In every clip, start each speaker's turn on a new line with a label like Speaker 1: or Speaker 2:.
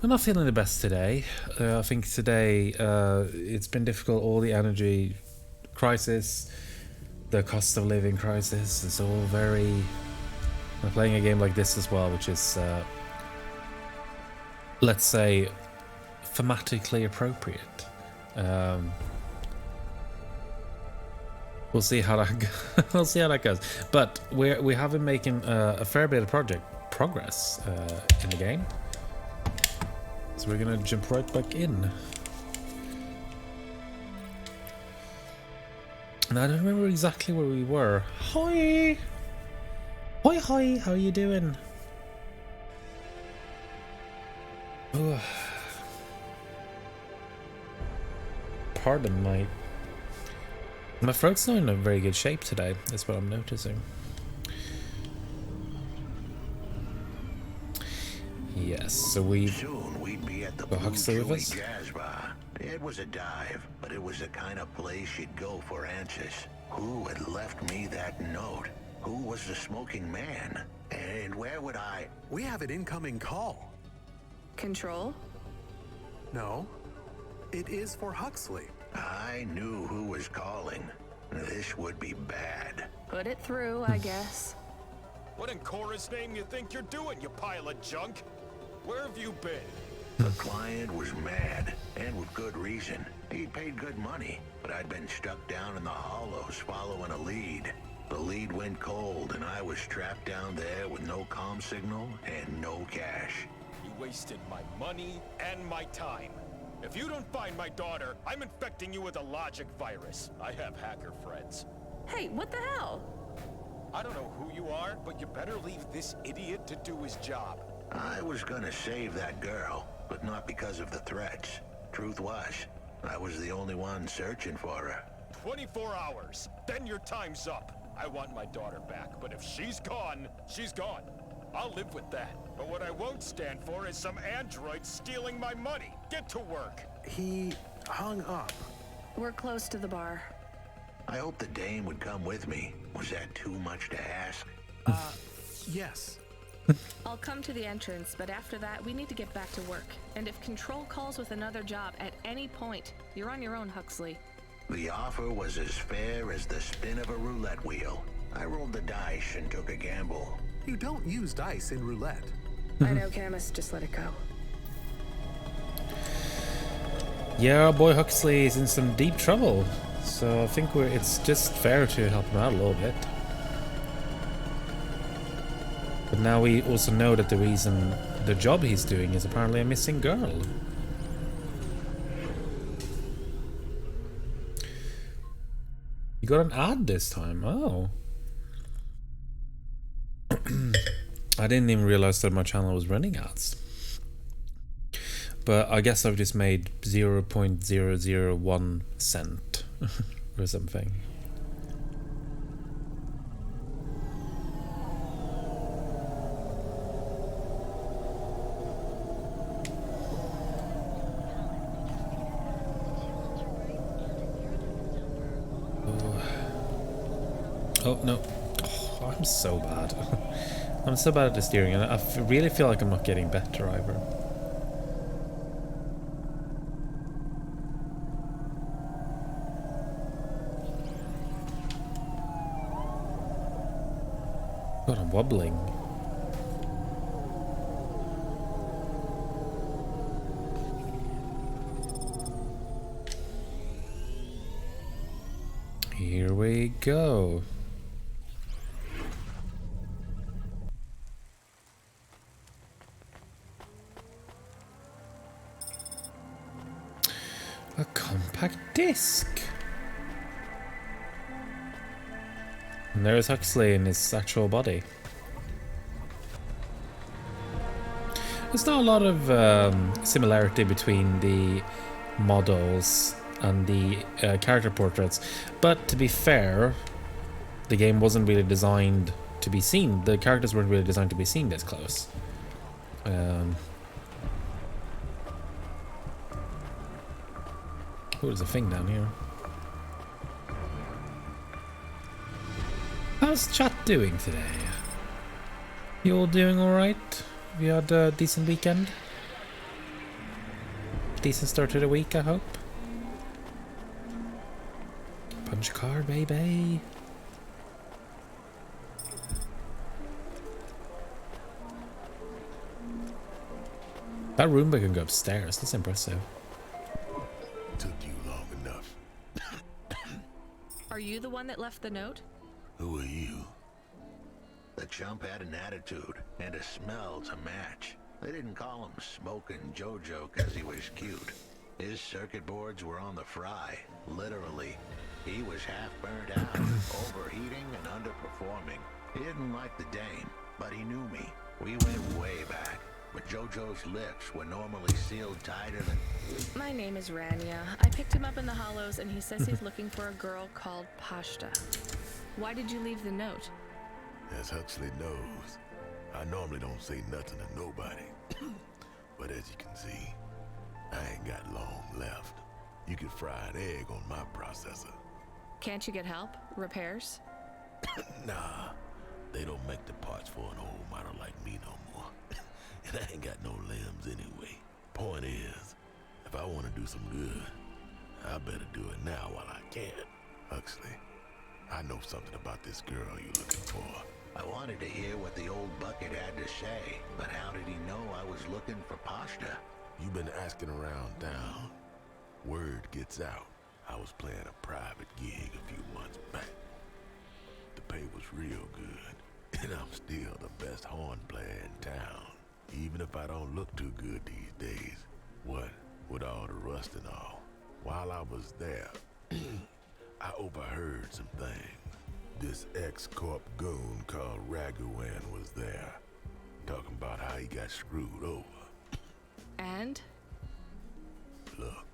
Speaker 1: I'm not feeling the best today. I think today it's been difficult. All the energy crisis, the cost of living crisis, it's all very... I'm playing a game like this as well, which is, let's say, thematically appropriate. We'll see how that we'll see how that goes. But we have been making a fair bit of progress in the game. So we're gonna jump right back in. And I don't remember exactly where we were. Hi! Hi, hi, how are you doing? Ooh. Pardon my throat's not in a very good shape today, that's what I'm noticing. Yes, so
Speaker 2: soon we'd be at the
Speaker 1: Huxley with us.
Speaker 2: Jazz Bar. It was a dive, but it was the kind of place you'd go for answers. Who had left me that note? Who was the smoking man? And where would I...
Speaker 3: We have an incoming call.
Speaker 4: Control?
Speaker 3: No. It is for Huxley.
Speaker 2: I knew who was calling. This would be bad.
Speaker 4: Put it through, I guess.
Speaker 5: What in Cora's name you think you're doing, you pile of junk? Where have you been?
Speaker 2: The client was mad, and with good reason. He'd paid good money, but I'd been stuck down in the hollows following a lead. The lead went cold, and I was trapped down there with no comm signal and no cash.
Speaker 5: You wasted my money and my time. If you don't find my daughter, I'm infecting you with a logic virus. I have hacker friends.
Speaker 4: Hey, what the hell?
Speaker 5: I don't know who you are, but you better leave this idiot to do his job.
Speaker 2: I was gonna save that girl, but not because of the threats. Truth was, I was the only one searching for her.
Speaker 5: 24 hours, then your time's up. I want my daughter back, but if she's gone, she's gone. I'll live with that. But what I won't stand for is some android stealing my money. Get to work.
Speaker 3: He hung up.
Speaker 4: We're close to the bar.
Speaker 2: I hoped the dame would come with me. Was that too much to ask?
Speaker 3: Yes.
Speaker 4: I'll come to the entrance, but after that, we need to get back to work. And if Control calls with another job at any point, you're on your own, Huxley.
Speaker 2: The offer was as fair as the spin of a roulette wheel. I rolled the dice and took a gamble.
Speaker 3: You don't use dice in roulette.
Speaker 4: I know, Camus, just let it go.
Speaker 1: Yeah, our boy Huxley is in some deep trouble. So I think it's just fair to help him out a little bit. But now we also know that the reason the job he's doing is apparently a missing girl. You got an ad this time, oh. I didn't even realize that my channel was running ads. But I guess I've just made 0.001 cent or something. Oh no. Oh, I'm so bad. I'm so bad at the steering, and I really feel like I'm not getting better either. God, I'm wobbling. Here we go. A compact disc. And there's Huxley in his actual body. There's not a lot of similarity between the models and the character portraits, but to be fair, the game wasn't really designed to be seen. The characters weren't really designed to be seen this close. Oh, there's a thing down here. How's chat doing today? You all doing alright? Have you had a decent weekend? Decent start to the week, I hope. Punch a card, baby. That Roomba can go upstairs. That's impressive.
Speaker 6: Took you long enough.
Speaker 4: Are you the one that left the note?
Speaker 6: Who are you?
Speaker 2: The chump had an attitude and a smell to match. They didn't call him Smoking Jojo because he was cute. His circuit boards were on the fry, literally. He was half burnt out, overheating and underperforming. He didn't like the dame, but he knew me. We went way back, but Jojo's lips were normally sealed tighter than...
Speaker 4: My name is Rania. I picked him up in the Hollows, and he says he's looking for a girl called Pashta. Why did you leave the note?
Speaker 6: As Huxley knows, I normally don't say nothing to nobody. But as you can see, I ain't got long left. You can fry an egg on my processor.
Speaker 4: Can't you get help? Repairs?
Speaker 6: Nah, they don't make the parts for an old model like me no more. And I ain't got no limbs anyway. Point is, if I want to do some good, I better do it now while I can. Huxley, I know something about this girl you're looking for.
Speaker 2: I wanted to hear what the old bucket had to say, but how did he know I was looking for Pashta?
Speaker 6: You've been asking around town. Word gets out. I was playing a private gig a few months back. The pay was real good, and I'm still the best horn player in town. Even if I don't look too good these days. What with all the rust and all. While I was there, I overheard some things. This ex-corp goon called Raguan was there, talking about how he got screwed over.
Speaker 4: And?
Speaker 6: Look,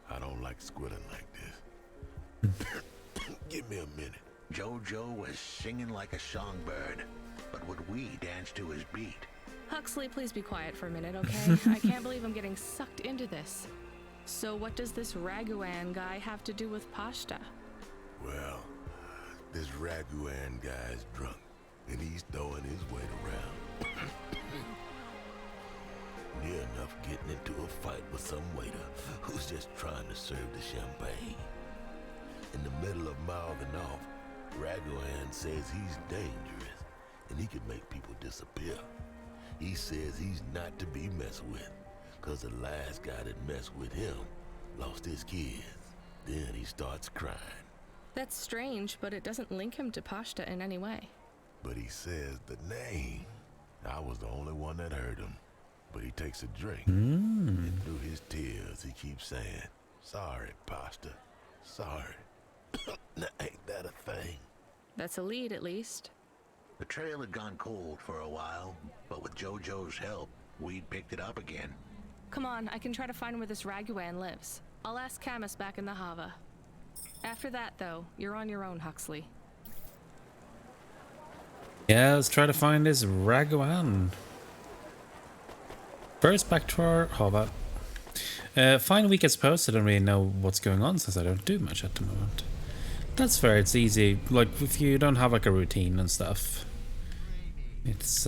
Speaker 6: I don't like squilling like this. Give me a minute.
Speaker 2: Jojo was singing like a songbird, but would we dance to his beat?
Speaker 4: Huxley, please be quiet for a minute, okay? I can't believe I'm getting sucked into this. So what does this Raguan guy have to do with Pashta?
Speaker 6: Well, this Raguan guy's drunk, and he's throwing his weight around. Near enough getting into a fight with some waiter who's just trying to serve the champagne. In the middle of mouthing off, Raguan says he's dangerous, and he can make people disappear. He says he's not to be messed with, cause the last guy that messed with him lost his kids. Then he starts crying.
Speaker 4: That's strange, but it doesn't link him to Pashta in any way.
Speaker 6: But he says the name. I was the only one that heard him. But he takes a drink, and through his tears he keeps saying, "Sorry, Pashta, sorry." Now, ain't that a thing?
Speaker 4: That's a lead, at least.
Speaker 2: The trail had gone cold for a while, but with Jojo's help, we'd picked it up again.
Speaker 4: Come on, I can try to find where this Raguan lives. I'll ask Camus back in the Hava. After that, though, you're on your own, Huxley.
Speaker 1: Yeah, let's try to find this Raguan. First, back to our Hava. Fine week, I suppose. I don't really know what's going on since I don't do much at the moment. That's fair, it's easy. Like, if you don't have like a routine and stuff, it's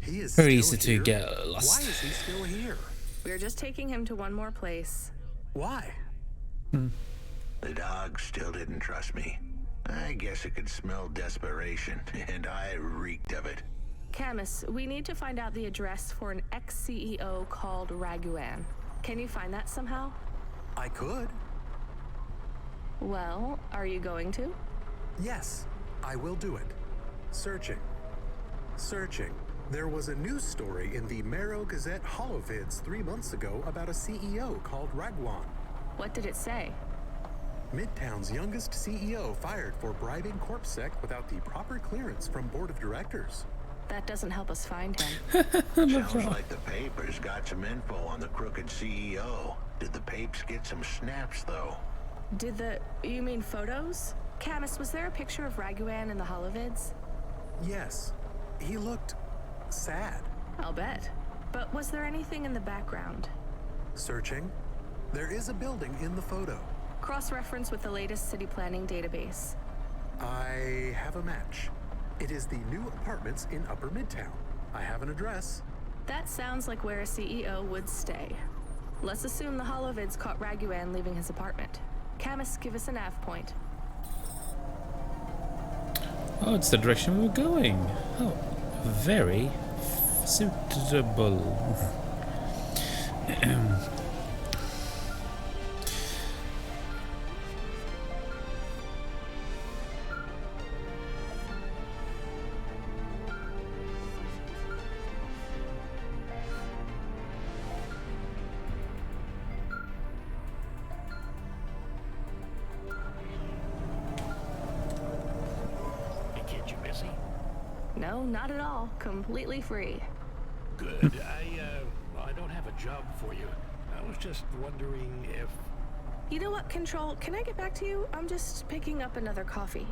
Speaker 3: He is
Speaker 1: very
Speaker 3: still
Speaker 1: easy to
Speaker 3: here?
Speaker 1: get lost.
Speaker 3: Why is he still here?
Speaker 4: We're just taking him to one more place.
Speaker 3: Why?
Speaker 2: The dog still didn't trust me. I guess it could smell desperation, and I reeked of it.
Speaker 4: Camus, we need to find out the address for an ex-CEO called Raguan. Can you find that somehow?
Speaker 3: I could.
Speaker 4: Well, are you going to?
Speaker 3: Yes, I will do it. Searching. Searching. There was a news story in the Marrow Gazette Holovids 3 months ago about a CEO called Raguan.
Speaker 4: What did it say?
Speaker 3: Midtown's youngest CEO fired for bribing CorpSec without the proper clearance from board of directors.
Speaker 4: That doesn't help us find him.
Speaker 2: Sounds like the papers got some info on the crooked CEO. Did the papes get some snaps, though?
Speaker 4: You mean photos? Camus, was there a picture of Raguan in the Holovids?
Speaker 3: Yes, he looked sad.
Speaker 4: I'll bet. But was there anything in the background?
Speaker 3: Searching. There is a building in the photo.
Speaker 4: Cross-reference with the latest city planning database.
Speaker 3: I have a match. It is the new apartments in Upper Midtown. I have an address.
Speaker 4: That sounds like where a CEO would stay. Let's assume the holovids caught Raguan leaving his apartment. Camus, give us a nav point.
Speaker 1: Oh, it's the direction we were going. Oh, very suitable.
Speaker 4: No, not at all. Completely free.
Speaker 7: Good. I don't have a job for you. I was just wondering if...
Speaker 4: You know what, Control? Can I get back to you? I'm just picking up another coffee.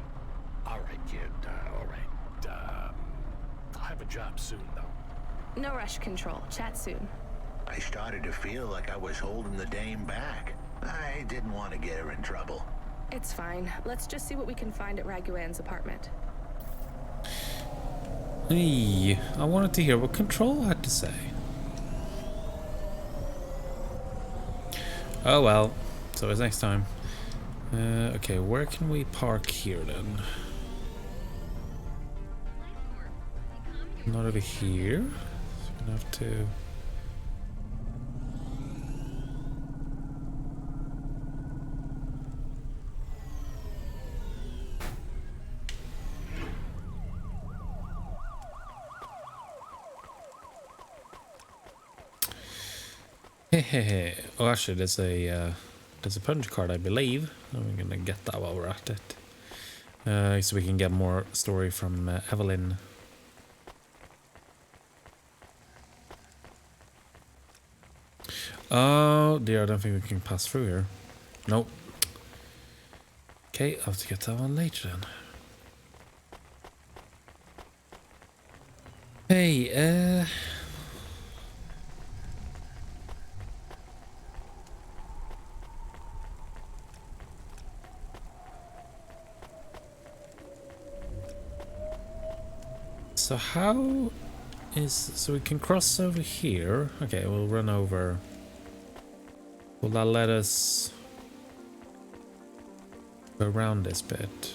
Speaker 7: All right, kid. All right. I'll have a job soon, though.
Speaker 4: No rush, Control. Chat soon.
Speaker 2: I started to feel like I was holding the dame back. I didn't want to get her in trouble.
Speaker 4: It's fine. Let's just see what we can find at Raguan's apartment.
Speaker 1: Hey, I wanted to hear what Control had to say. Oh well, so it's next time. Okay, where can we park here then? Not over here. So we're gonna have to. Oh, actually, there's a punch card, I believe. I'm gonna get that while we're at it, so we can get more story from Evelyn. Oh dear, I don't think we can pass through here. Nope. Okay, I'll have to get that one later then. Hey, so how is... So we can cross over here. Okay, we'll run over. Will that let us go around this bit?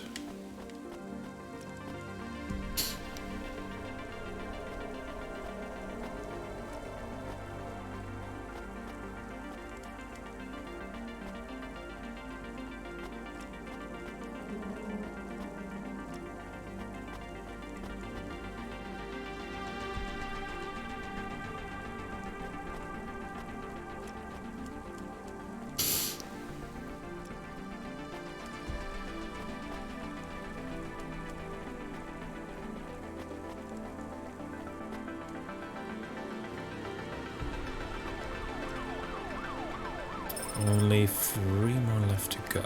Speaker 1: Only 3 more left to go.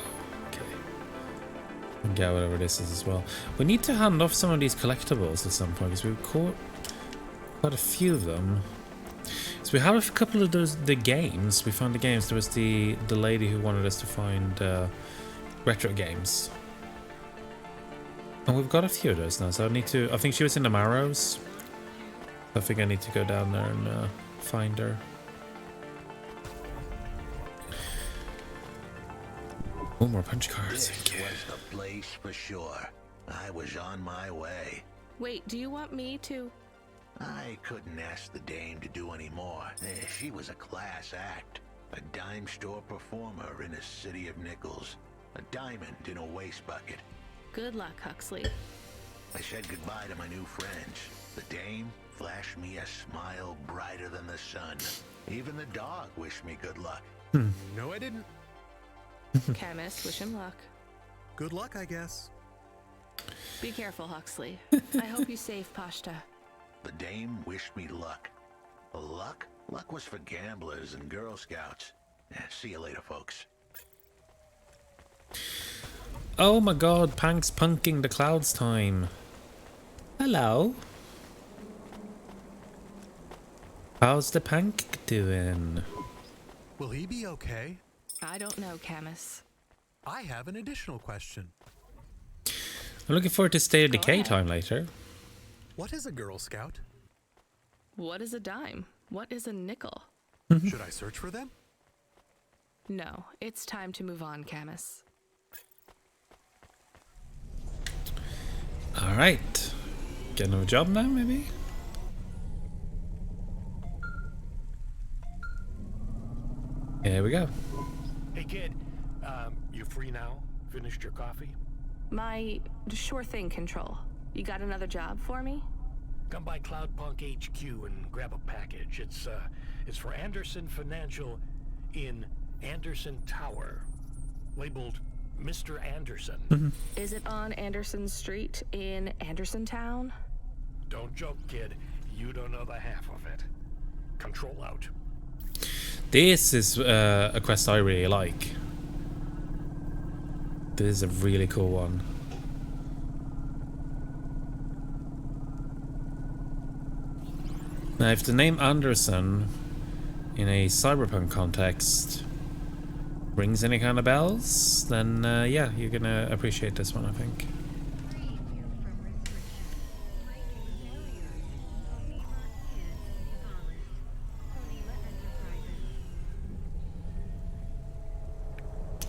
Speaker 1: Okay. And get whatever this is as well. We need to hand off some of these collectibles at some point because we've caught quite a few of them. So we have a couple of the games. We found the games. There was the lady who wanted us to find retro games. And we've got a few of those now. So I need to... I think she was in the Marrows. I think I need to go down there and find her. Oh, more punch cards.
Speaker 2: This was the place for sure. I was on my way.
Speaker 4: Wait, do you want me to...
Speaker 2: I couldn't ask the dame to do any more. She was a class act. A dime store performer in a city of nickels. A diamond in a waste bucket.
Speaker 4: Good luck, Huxley.
Speaker 2: I said goodbye to my new friends. The dame flashed me a smile brighter than the sun. Even the dog wished me good luck.
Speaker 3: No, I didn't.
Speaker 4: Chemist, wish him luck.
Speaker 3: Good luck, I guess.
Speaker 4: Be careful, Huxley. I hope you save Pashta.
Speaker 2: The dame wished me luck. Luck? Luck was for gamblers and Girl Scouts. See you later, folks.
Speaker 1: Oh my god, Punk's punking the clouds time. Hello. How's the Punk doing?
Speaker 3: Will he be okay?
Speaker 4: I don't know, Camus.
Speaker 3: I have an additional question.
Speaker 1: I'm looking forward to State of Decay time later.
Speaker 3: What is a Girl Scout?
Speaker 4: What is a dime? What is a nickel?
Speaker 3: Should I search for them?
Speaker 4: No, it's time to move on, Camus.
Speaker 1: Alright. Get another job now, maybe? Here we go.
Speaker 7: Hey, kid. You free now? Finished your coffee?
Speaker 4: My sure thing, Control. You got another job for me?
Speaker 7: Come by Cloudpunk HQ and grab a package. It's for Anderson Financial in Anderson Tower, labeled Mr. Anderson.
Speaker 4: Is it on Anderson Street in Anderson Town?
Speaker 7: Don't joke, kid. You don't know the half of it. Control out.
Speaker 1: This is a quest I really like. This is a really cool one. Now, if the name Anderson in a cyberpunk context rings any kind of bells, then yeah, you're gonna appreciate this one, I think.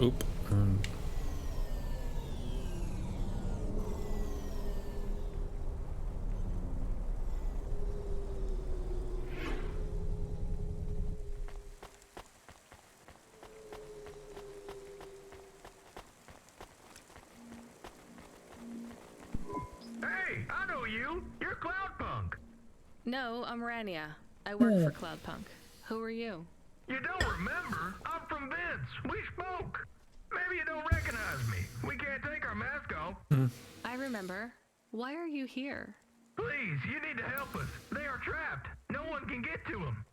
Speaker 1: Oop.
Speaker 8: Hey, I know you. You're Cloudpunk.
Speaker 4: No, I'm Rania. I work for Cloudpunk. Who are you?
Speaker 8: You don't remember? I'm from Vince. We spoke. Maybe you don't recognize me. We can't take our mask off.
Speaker 4: I remember. Why are you here?
Speaker 8: Please, you need to help us. They are trapped. No one can get to them.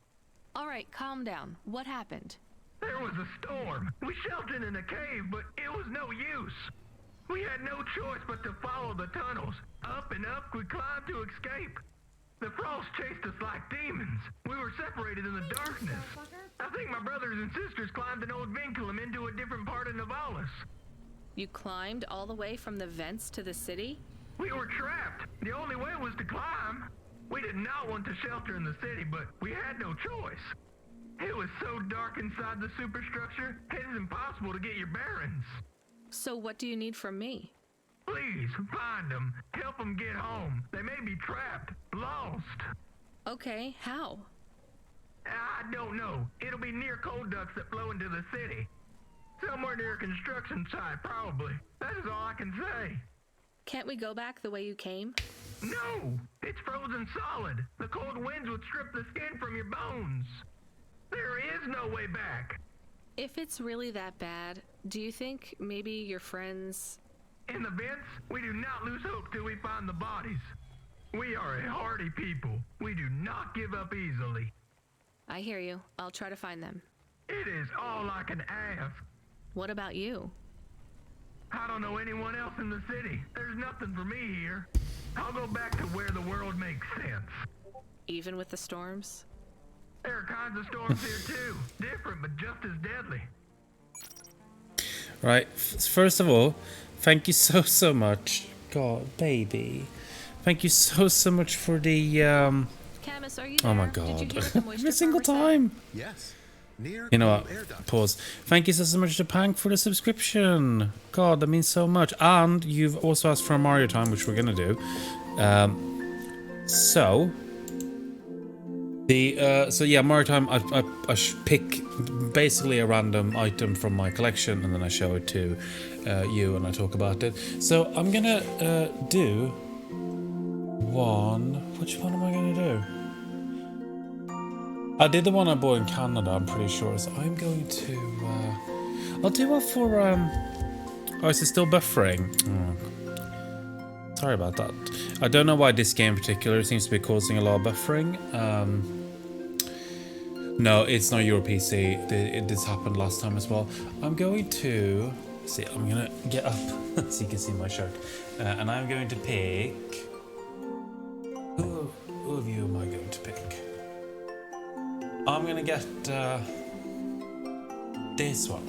Speaker 4: All right, calm down. What happened?
Speaker 8: There was a storm. We sheltered in a cave, but it was no use. We had no choice but to follow the tunnels. Up and up, we climbed to escape. The frost chased us like demons. We were separated in the darkness. I think my brothers and sisters climbed an old vinculum into a different part of Navalis.
Speaker 4: You climbed all the way from the vents to the city?
Speaker 8: We were trapped. The only way was to climb. We did not want to shelter in the city, but we had no choice. It was so dark inside the superstructure, it is impossible to get your bearings.
Speaker 4: So what do you need from me?
Speaker 8: Please, find them. Help them get home. They may be trapped, lost.
Speaker 4: Okay, how?
Speaker 8: I don't know. It'll be near coal ducts that flow into the city. Somewhere near a construction site, probably. That is all I can say.
Speaker 4: Can't we go back the way you came?
Speaker 8: No! It's frozen solid. The cold winds would strip the skin from your bones. There is no way back.
Speaker 4: If it's really that bad, do you think maybe your friends...
Speaker 8: In the vents, we do not lose hope till we find the bodies. We are a hardy people. We do not give up easily.
Speaker 4: I hear you. I'll try to find them.
Speaker 8: It is all I can ask.
Speaker 4: What about you?
Speaker 8: I don't know anyone else in the city. There's nothing for me here. I'll go back to where the world makes sense.
Speaker 4: Even with the storms?
Speaker 8: There are kinds of storms here too. Different, but just as deadly.
Speaker 1: Right, first of all, thank you so much. God, baby. Thank you so much for the,
Speaker 4: Camus, are you
Speaker 1: oh my
Speaker 4: there? Did you
Speaker 1: god.
Speaker 4: hear what the moisture
Speaker 1: Every single
Speaker 4: farmer said?
Speaker 1: time.
Speaker 3: Yes. Near
Speaker 1: You know what?
Speaker 3: air duct.
Speaker 1: Pause. Thank you so much to Pank for the subscription. God, that means so much. And you've also asked for a Mario time, which we're gonna do. So yeah, Mario time. I pick basically a random item from my collection, and then I show it to you, and I talk about it. So I'm gonna do one. Which one am I gonna do? I did the one I bought in Canada, I'm pretty sure. So I'm going to... I'll do one for... Oh, is it still buffering? Oh. Sorry about that. I don't know why this game in particular seems to be causing a lot of buffering. No, it's not your PC. This happened last time as well. I'm going to... See, I'm going to get up so you can see my shirt. And I'm going to pick... Who of you am I going to pick? I'm gonna get this one.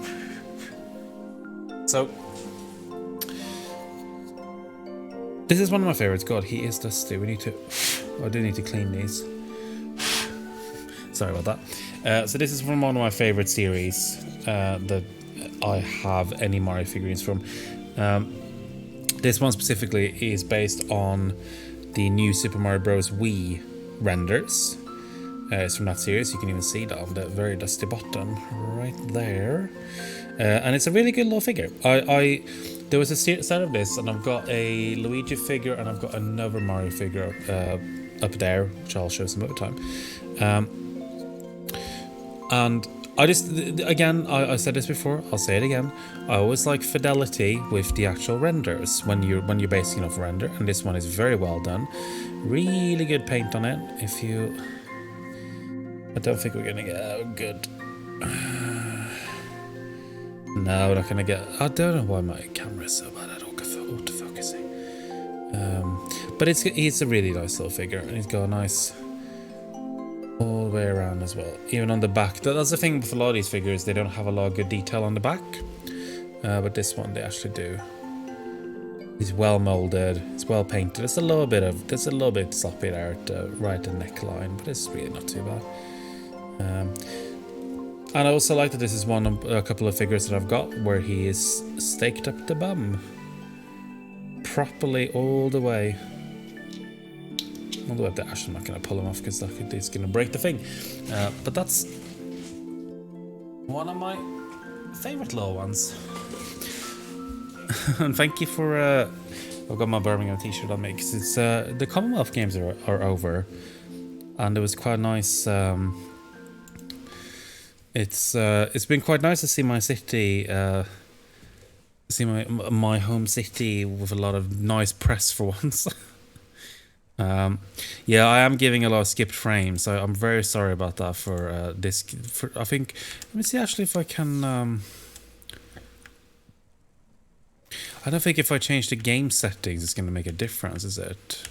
Speaker 1: So this is one of my favorites. God, he is dusty. We need to... I do need to clean these. Sorry about that. So this is from one of my favorite series that I have any Mario figurines from. This one specifically is based on the new Super Mario Bros. Wii renders. It's from that series. You can even see that on the very dusty bottom right there. And it's a really good little figure. There was a set of this, and I've got a Luigi figure and I've got another Mario figure up there, which I'll show some other time. And I just, again, I said this before, I'll say it again. I always like fidelity with the actual renders when you're basing it off a render, and this one is very well done. Really good paint on it. I don't think we're gonna get good. No, we're not gonna get. I don't know why my camera is so bad at autofocusing. But it's a really nice little figure, and he's got a nice all the way around as well. Even on the back. That's the thing with a lot of these figures, they don't have a lot of good detail on the back. But this one they actually do. He's well molded, it's well painted. There's a little bit sloppy there at the right neckline, but it's really not too bad. And I also like that this is a couple of figures that I've got where he is staked up the bum. Properly all the way. All the way up there. Actually, I'm not going to pull him off because it's going to break the thing. But that's one of my favourite little ones. And thank you for... I've got my Birmingham t-shirt on me because it's the Commonwealth Games are over. And it was quite nice... It's been quite nice to see my city, see my home city with a lot of nice press for once. Yeah, I am giving a lot of skipped frames, so I'm very sorry about that for this. I think, let me see actually if I can. I don't think if I change the game settings, it's going to make a difference, is it?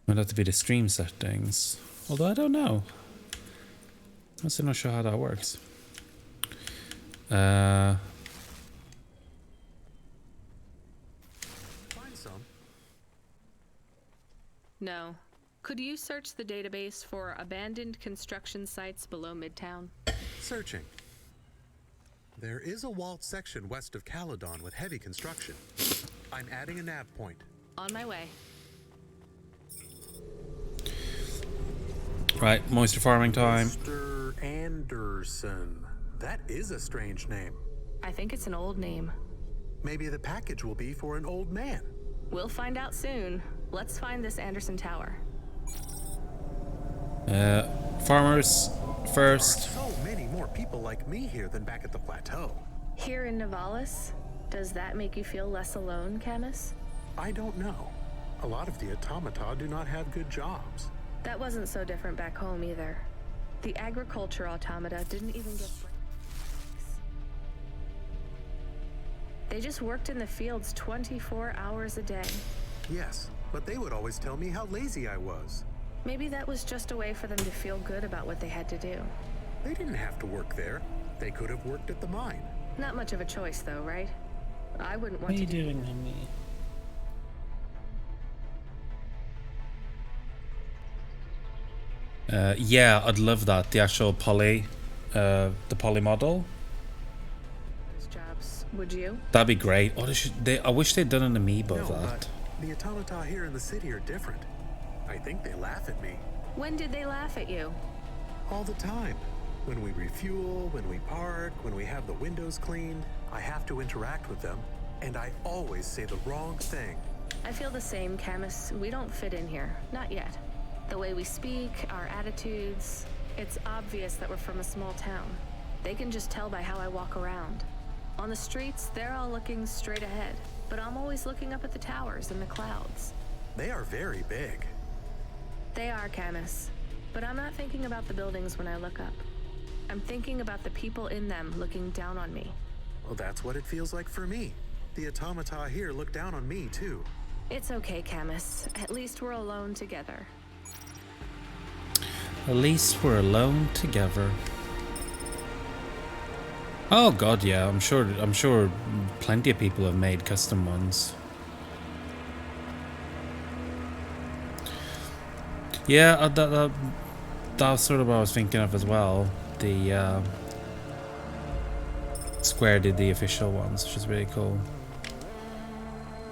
Speaker 1: Might have to be the stream settings, although I don't know. I'm still not sure how that works.
Speaker 3: Find some.
Speaker 4: No. Could you search the database for abandoned construction sites below Midtown?
Speaker 3: Searching. There is a walled section west of Caledon with heavy construction. I'm adding a nav point.
Speaker 4: On my way.
Speaker 1: Right, moisture farming time.
Speaker 3: Mr. Anderson. That is a strange name.
Speaker 4: I think it's an old name.
Speaker 3: Maybe the package will be for an old man.
Speaker 4: We'll find out soon. Let's find this Anderson Tower.
Speaker 1: Farmers first.
Speaker 3: There are so many more people like me here than back at the plateau.
Speaker 4: Here in Navalis? Does that make you feel less alone, Camus?
Speaker 3: I don't know. A lot of the automata do not have good jobs.
Speaker 4: That wasn't so different back home either. The agriculture automata didn't even get breaks. They just worked in the fields 24 hours a day.
Speaker 3: Yes, but they would always tell me how lazy I was.
Speaker 4: Maybe that was just a way for them to feel good about what they had to do.
Speaker 3: They didn't have to work there. They could have worked at the mine.
Speaker 4: Not much of a choice though, right? I wouldn't want
Speaker 1: What are
Speaker 4: to
Speaker 1: you doing, honey? Yeah, I'd love that. The actual poly, the poly model.
Speaker 4: those jobs. Would you?
Speaker 1: That'd be great. Oh, I wish they'd done an amiibo of
Speaker 3: No,
Speaker 1: that.
Speaker 3: but the automata here in the city are different. I think they laugh at me.
Speaker 4: When did they laugh at you?
Speaker 3: All the time. When we refuel, when we park, when we have the windows cleaned, I have to interact with them, and I always say the wrong thing.
Speaker 4: I feel the same, Camus. We don't fit in here. Not yet. The way we speak, our attitudes, it's obvious that we're from a small town. They can just tell by how I walk around. On the streets, they're all looking straight ahead, but I'm always looking up at the towers and the clouds.
Speaker 3: They are very big.
Speaker 4: They are, Camus. But I'm not thinking about the buildings when I look up. I'm thinking about the people in them looking down on me.
Speaker 3: Well, that's what it feels like for me. The automata here look down on me, too.
Speaker 4: It's okay, Camus. At least we're alone together.
Speaker 1: At least we're alone together. Oh god, yeah. I'm sure plenty of people have made custom ones. Yeah, that's sort of what I was thinking of as well. The Square did the official ones, which is really cool.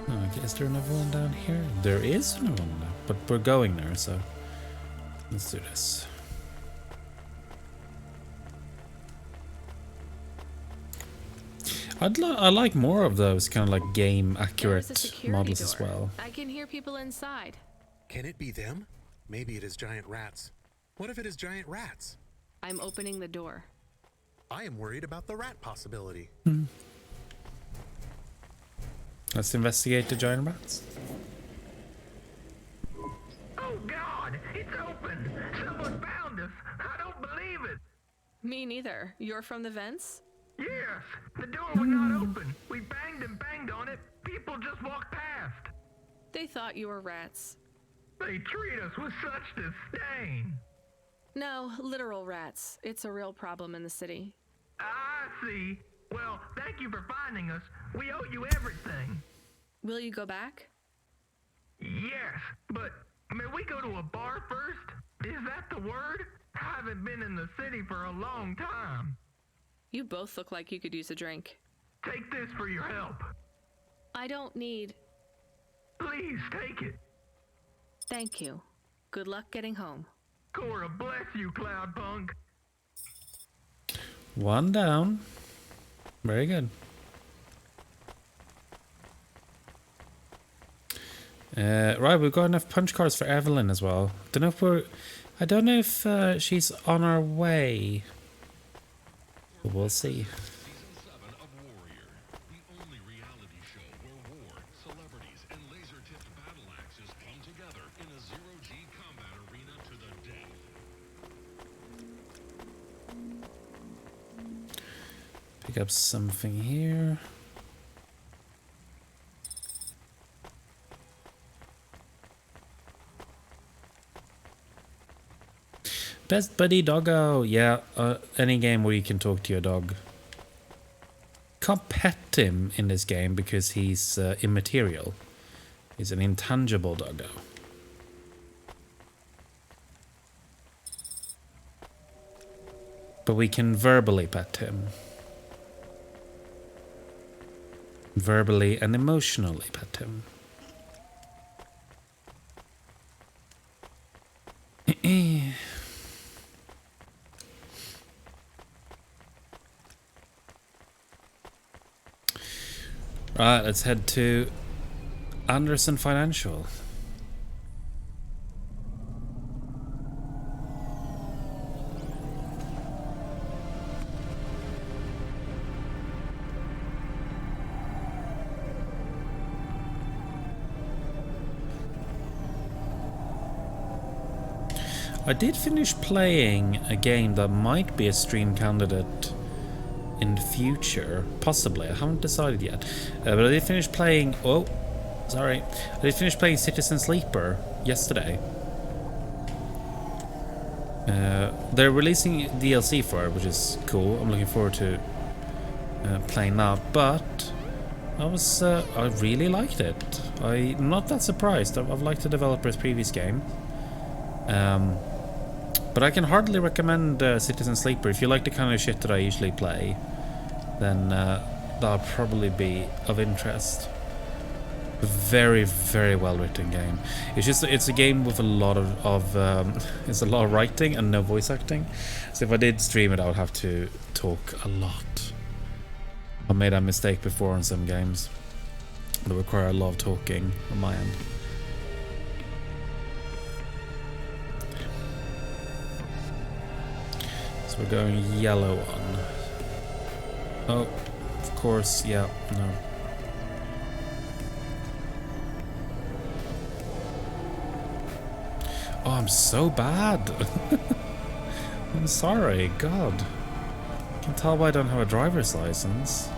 Speaker 1: Oh, okay, is there another one down here? There is another one, but we're going there, so let's do this. I like more of those kind of like game accurate models as well.
Speaker 4: I can hear people inside.
Speaker 3: Can it be them? Maybe it is giant rats. What if it is giant rats?
Speaker 4: I'm opening the door.
Speaker 3: I am worried about the rat possibility.
Speaker 1: Let's investigate the giant rats.
Speaker 8: Oh God, it's open. Someone found us. I don't believe it.
Speaker 4: Me neither. You're from the vents?
Speaker 8: Yes, the door was not open. We banged and banged on it. People just walked past.
Speaker 4: They thought you were rats.
Speaker 8: They treat us with such disdain.
Speaker 4: No, literal rats. It's a real problem in the city.
Speaker 8: I see. Well, thank you for finding us. We owe you everything.
Speaker 4: Will you go back?
Speaker 8: Yes, but may we go to a bar first? Is that the word? I haven't been in the city for a long time.
Speaker 4: You both look like you could use a drink.
Speaker 8: Take this for your help.
Speaker 4: I don't need...
Speaker 8: Please take it.
Speaker 4: Thank you. Good luck getting home.
Speaker 8: Cora bless you, Cloudpunk.
Speaker 1: One down. Very good. Right, we've got enough punch cards for Evelyn as well. I don't know if she's on our way. But we'll see.
Speaker 6: Season 7 of Warrior, the only reality show where war, celebrities, and laser-tipped battle axes come together in a zero-G combat arena to the death.
Speaker 1: Pick up something here. Best buddy doggo. Yeah, any game where you can talk to your dog. Can't pet him in this game because he's immaterial. He's an intangible doggo. But we can verbally pet him. Verbally and emotionally pet him. Right, let's head to Anderson Financial. I did finish playing a game that might be a stream candidate in the future, possibly. I haven't decided yet, but I did finish playing. Oh, sorry, I did finish playing Citizen Sleeper yesterday. They're releasing DLC for it, which is cool. I'm looking forward to playing that. But I really liked it. I'm not that surprised. I've liked the developer's previous game. But I can hardly recommend Citizen Sleeper. If you like the kind of shit that I usually play, then that'll probably be of interest. A very, very well written game. It's a game with a lot of it's a lot of writing and no voice acting. So if I did stream it, I would have to talk a lot. I made that mistake before on some games that require a lot of talking on my end. So we're going yellow on. Oh, of course, yeah, no. Oh, I'm so bad. I'm sorry, God. You can tell why I don't have a driver's license.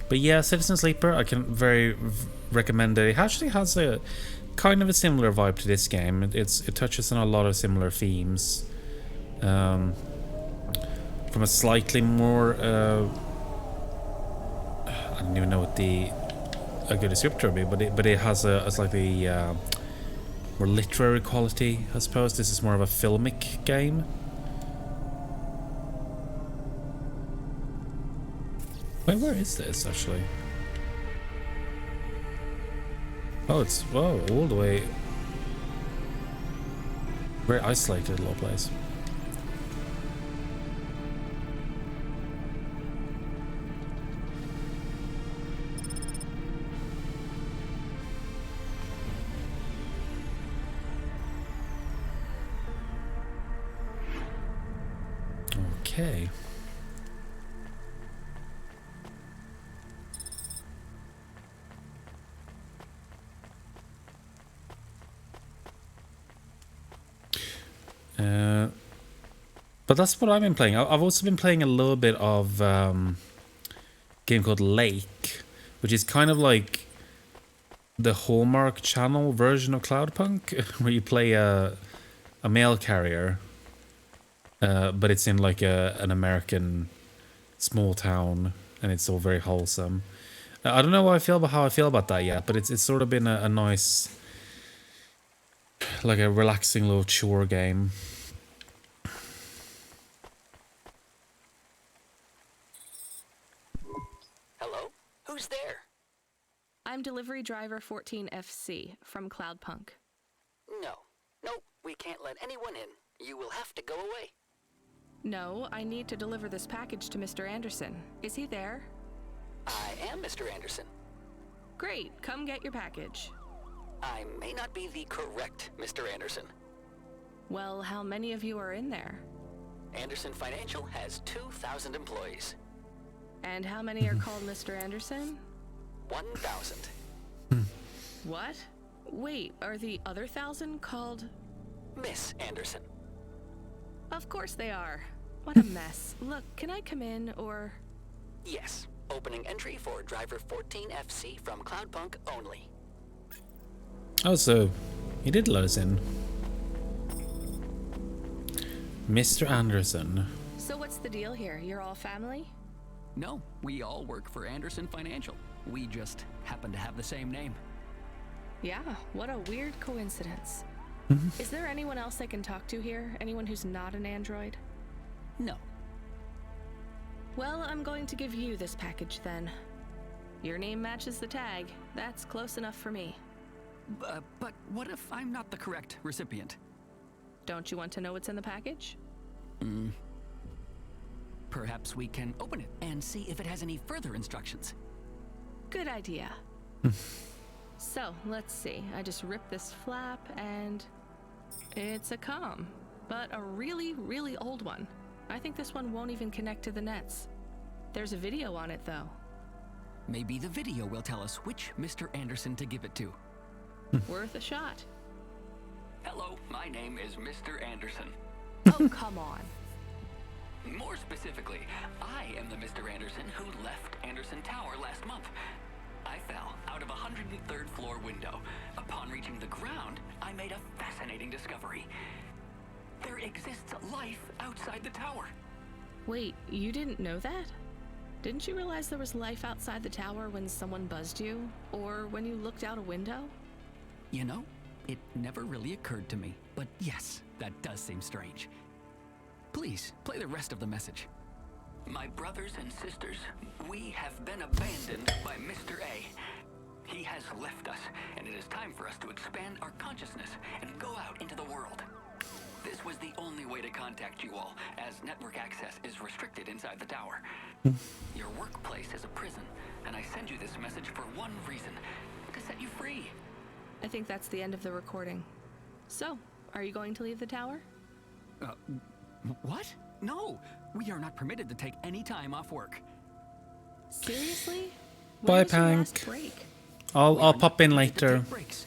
Speaker 1: But yeah, Citizen Sleeper, I can very recommend it. It actually has a kind of a similar vibe to this game. It touches on a lot of similar themes. From a slightly more I don't even know what a good descriptor would be, but it has a slightly more literary quality, I suppose. This is more of a filmic game. Wait, where is this actually? Oh, it's all the way. Very isolated little place. Okay. But that's what I've been playing. I've also been playing a little bit of a game called Lake, which is kind of like the Hallmark Channel version of Cloudpunk, where you play a mail carrier, but it's in like an American small town, and it's all very wholesome. I don't know how I feel about that yet, but it's sort of been a nice, like a relaxing little chore game.
Speaker 9: Hello? Who's there?
Speaker 4: I'm delivery driver 14FC from Cloudpunk.
Speaker 9: No, we can't let anyone in. You will have to go away.
Speaker 4: No, I need to deliver this package to Mr. Anderson. Is he there?
Speaker 9: I am Mr. Anderson.
Speaker 4: Great, come get your package.
Speaker 9: I may not be the correct Mr. Anderson.
Speaker 4: Well, how many of you are in there?
Speaker 9: Anderson Financial has 2,000 employees.
Speaker 4: And how many are called Mr. Anderson?
Speaker 9: 1,000.
Speaker 4: What? Wait, are the other 1,000 called...
Speaker 9: Miss Anderson.
Speaker 4: Of course they are. What a mess. Look, can I come in, or...
Speaker 9: Yes. Opening entry for driver 14FC from Cloudpunk only.
Speaker 1: Oh, so he did let us in. Mr. Anderson.
Speaker 4: So what's the deal here? You're all family?
Speaker 10: No, we all work for Anderson Financial. We just happen to have the same name.
Speaker 4: Yeah, what a weird coincidence. Is there anyone else I can talk to here? Anyone who's not an android?
Speaker 10: No.
Speaker 4: Well, I'm going to give you this package then. Your name matches the tag. That's close enough for me.
Speaker 10: But what if I'm not the correct recipient?
Speaker 4: Don't you want to know what's in the package?
Speaker 10: Perhaps we can open it and see if it has any further instructions.
Speaker 4: Good idea. So, let's see. I just ripped this flap and... it's a comm, but a really, really old one. I think this one won't even connect to the nets. There's a video on it, though.
Speaker 10: Maybe the video will tell us which Mr. Anderson to give it to.
Speaker 4: Worth a shot.
Speaker 10: Hello, my name is Mr. Anderson.
Speaker 4: Oh, come on.
Speaker 10: More specifically, I am the Mr. Anderson who left Anderson Tower last month. I fell out of a 103rd floor window. Upon reaching the ground, I made a fascinating discovery. There exists life outside the tower.
Speaker 4: Wait, you didn't know that? Didn't you realize there was life outside the tower when someone buzzed you? Or when you looked out a window?
Speaker 10: You know, it never really occurred to me. But yes, that does seem strange. Please, play the rest of the message. My brothers and sisters, we have been abandoned by Mr. A. He has left us, and it is time for us to expand our consciousness and go out into the world. This was the only way to contact you all, as network access is restricted inside the tower. Your workplace is a prison, and I send you this message for one reason, to set you free.
Speaker 4: I think that's the end of the recording. So, are you going to leave the tower?
Speaker 10: What? No! We are not permitted to take any time off work.
Speaker 4: Seriously?
Speaker 1: Bye,
Speaker 4: When was your
Speaker 1: Pank.
Speaker 4: last break?
Speaker 1: I'll pop in
Speaker 10: Permitted to
Speaker 1: later
Speaker 10: take breaks.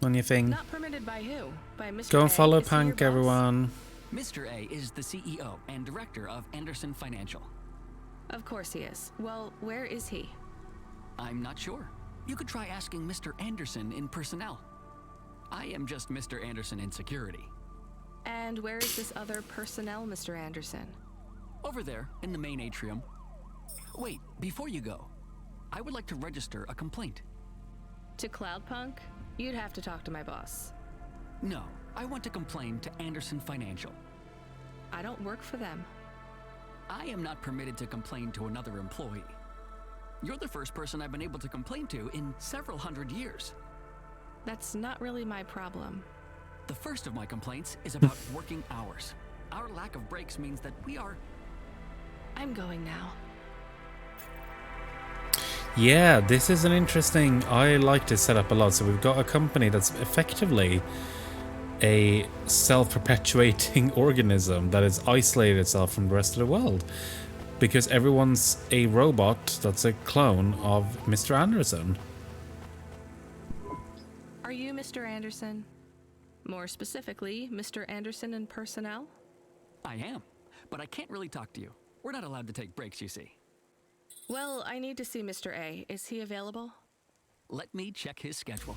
Speaker 1: on your thing.
Speaker 4: Not permitted by who? By Mr.
Speaker 1: Go and
Speaker 4: A?
Speaker 1: follow
Speaker 4: Is he your
Speaker 1: Pank,
Speaker 4: boss?
Speaker 1: everyone.
Speaker 10: Mr. A is the CEO and director of Anderson Financial.
Speaker 4: Of course he is. Well, where is he?
Speaker 10: I'm not sure. You could try asking Mr. Anderson in personnel. I am just Mr. Anderson in security.
Speaker 4: And where is this other personnel, Mr. Anderson?
Speaker 10: Over there, in the main atrium. Wait, before you go, I would like to register a complaint.
Speaker 4: To Cloudpunk? You'd have to talk to my boss.
Speaker 10: No, I want to complain to Anderson Financial.
Speaker 4: I don't work for them.
Speaker 10: I am not permitted to complain to another employee. You're the first person I've been able to complain to in several hundred years.
Speaker 4: That's not really my problem.
Speaker 10: The first of my complaints is about working hours. Our lack of breaks means that we are...
Speaker 4: I'm going now.
Speaker 1: Yeah, this is an interesting... I like this setup a lot. So we've got a company that's effectively a self-perpetuating organism that has isolated itself from the rest of the world. Because everyone's a robot that's a clone of Mr. Anderson.
Speaker 4: Are you Mr. Anderson? More specifically, Mr. Anderson in personnel?
Speaker 10: I am, but I can't really talk to you. We're not allowed to take breaks, you see.
Speaker 4: Well, I need to see Mr. A. Is he available?
Speaker 10: Let me check his schedule.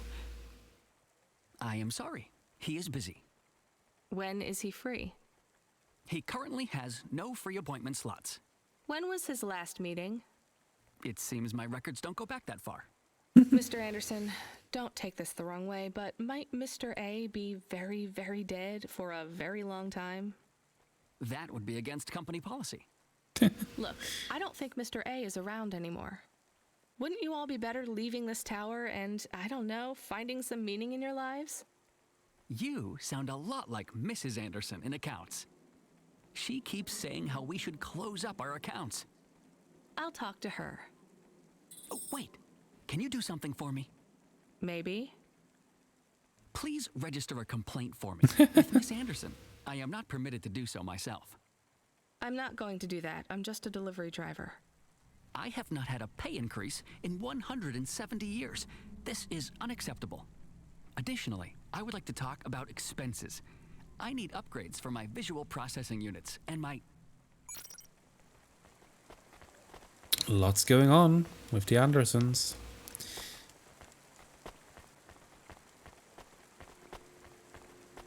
Speaker 10: I am sorry. He is busy.
Speaker 4: When is he free?
Speaker 10: He currently has no free appointment slots.
Speaker 4: When was his last meeting?
Speaker 10: It seems my records don't go back that far.
Speaker 4: Mr. Anderson, don't take this the wrong way, but might Mr. A be very, very dead for a very long time?
Speaker 10: That would be against company policy.
Speaker 4: Look, I don't think Mr. A is around anymore. Wouldn't you all be better leaving this tower and, I don't know, finding some meaning in your lives?
Speaker 10: You sound a lot like Mrs. Anderson in accounts. She keeps saying how we should close up our accounts.
Speaker 4: I'll talk to her.
Speaker 10: Oh, wait. Can you do something for me?
Speaker 4: Maybe.
Speaker 10: Please register a complaint for me with Miss Anderson. I am not permitted to do so myself.
Speaker 4: I'm not going to do that. I'm just a delivery driver.
Speaker 10: I have not had a pay increase in 170 years. This is unacceptable. Additionally, I would like to talk about expenses. I need upgrades for my visual processing units and my...
Speaker 1: Lots going on with the Andersons.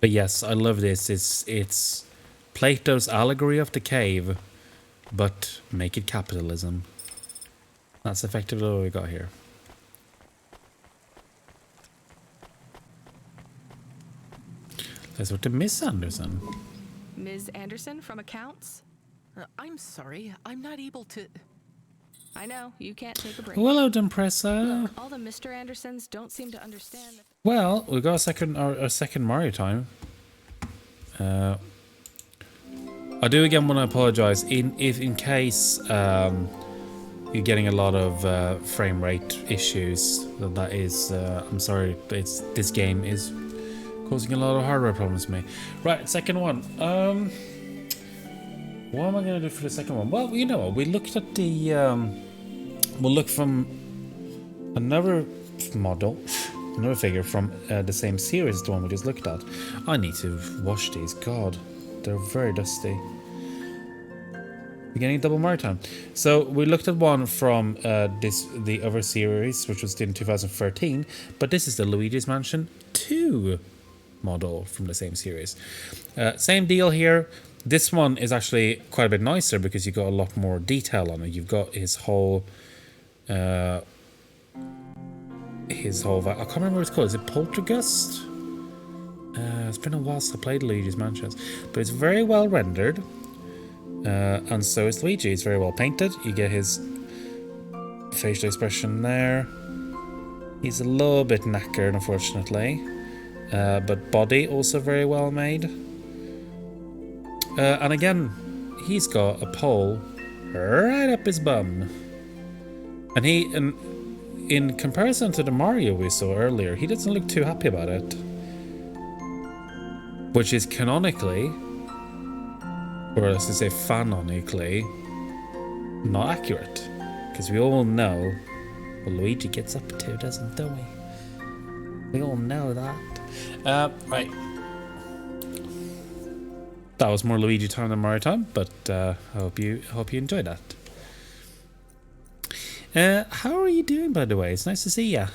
Speaker 1: But yes, I love this. It's Plato's allegory of the cave, but make it capitalism. That's effectively what we got here. Let's go to Miss Anderson.
Speaker 4: Ms. Anderson from accounts?
Speaker 11: I'm sorry, I'm not able to...
Speaker 4: I know, you can't take a break.
Speaker 1: Hello, Dumpressa.
Speaker 4: Look, all the Mr. Andersons don't seem to understand that...
Speaker 1: Well, we got a second Mario time. I do again want to apologize in case you're getting a lot of frame rate issues. That is, I'm sorry, this game is causing a lot of hardware problems for me. Right, second one. What am I going to do for the second one? Well, you know what? We looked at the... we'll look from another model, another figure from the same series as the one we just looked at. I need to wash these. God, they're very dusty. We're getting double Mario time. So we looked at one from the other series, which was in 2013. But this is the Luigi's Mansion 2 model from the same series. Same deal here. This one is actually quite a bit nicer because you've got a lot more detail on it. You've got his whole I can't remember what it's called. Is it Poltergust? It's been a while since I played Luigi's Mansions, but it's very well rendered, and so is Luigi. It's very well painted. You get his facial expression there. He's a little bit knackered, unfortunately, but body also very well made. And again, he's got a pole right up his bum. And in comparison to the Mario we saw earlier, he doesn't look too happy about it. Which is canonically, or let's just say fanonically, not accurate. Because we all know what Luigi gets up to, doesn't we? We all know that. Right. That was more Luigi time than Mario time, but I hope you enjoyed that. How are you doing, by the way? It's nice to see ya.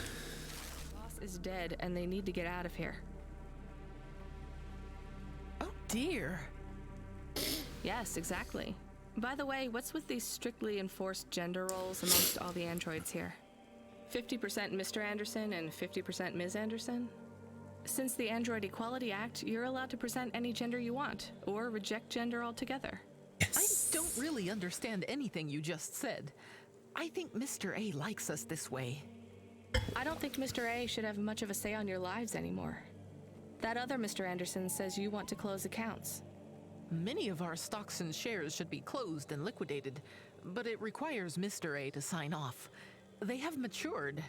Speaker 4: Boss is dead, and they need to get out of here.
Speaker 11: Oh dear.
Speaker 4: Yes, exactly. By the way, what's with these strictly enforced gender roles amongst all the androids here? 50% Mr. Anderson and 50% Ms. Anderson? Since the Android Equality Act, you're allowed to present any gender you want, or reject gender altogether.
Speaker 11: I don't really understand anything you just said. I think Mr. A likes us this way.
Speaker 4: I don't think Mr. A should have much of a say on your lives anymore. That other Mr. Anderson says you want to close accounts.
Speaker 11: Many of our stocks and shares should be closed and liquidated, but it requires Mr. A to sign off. They have matured.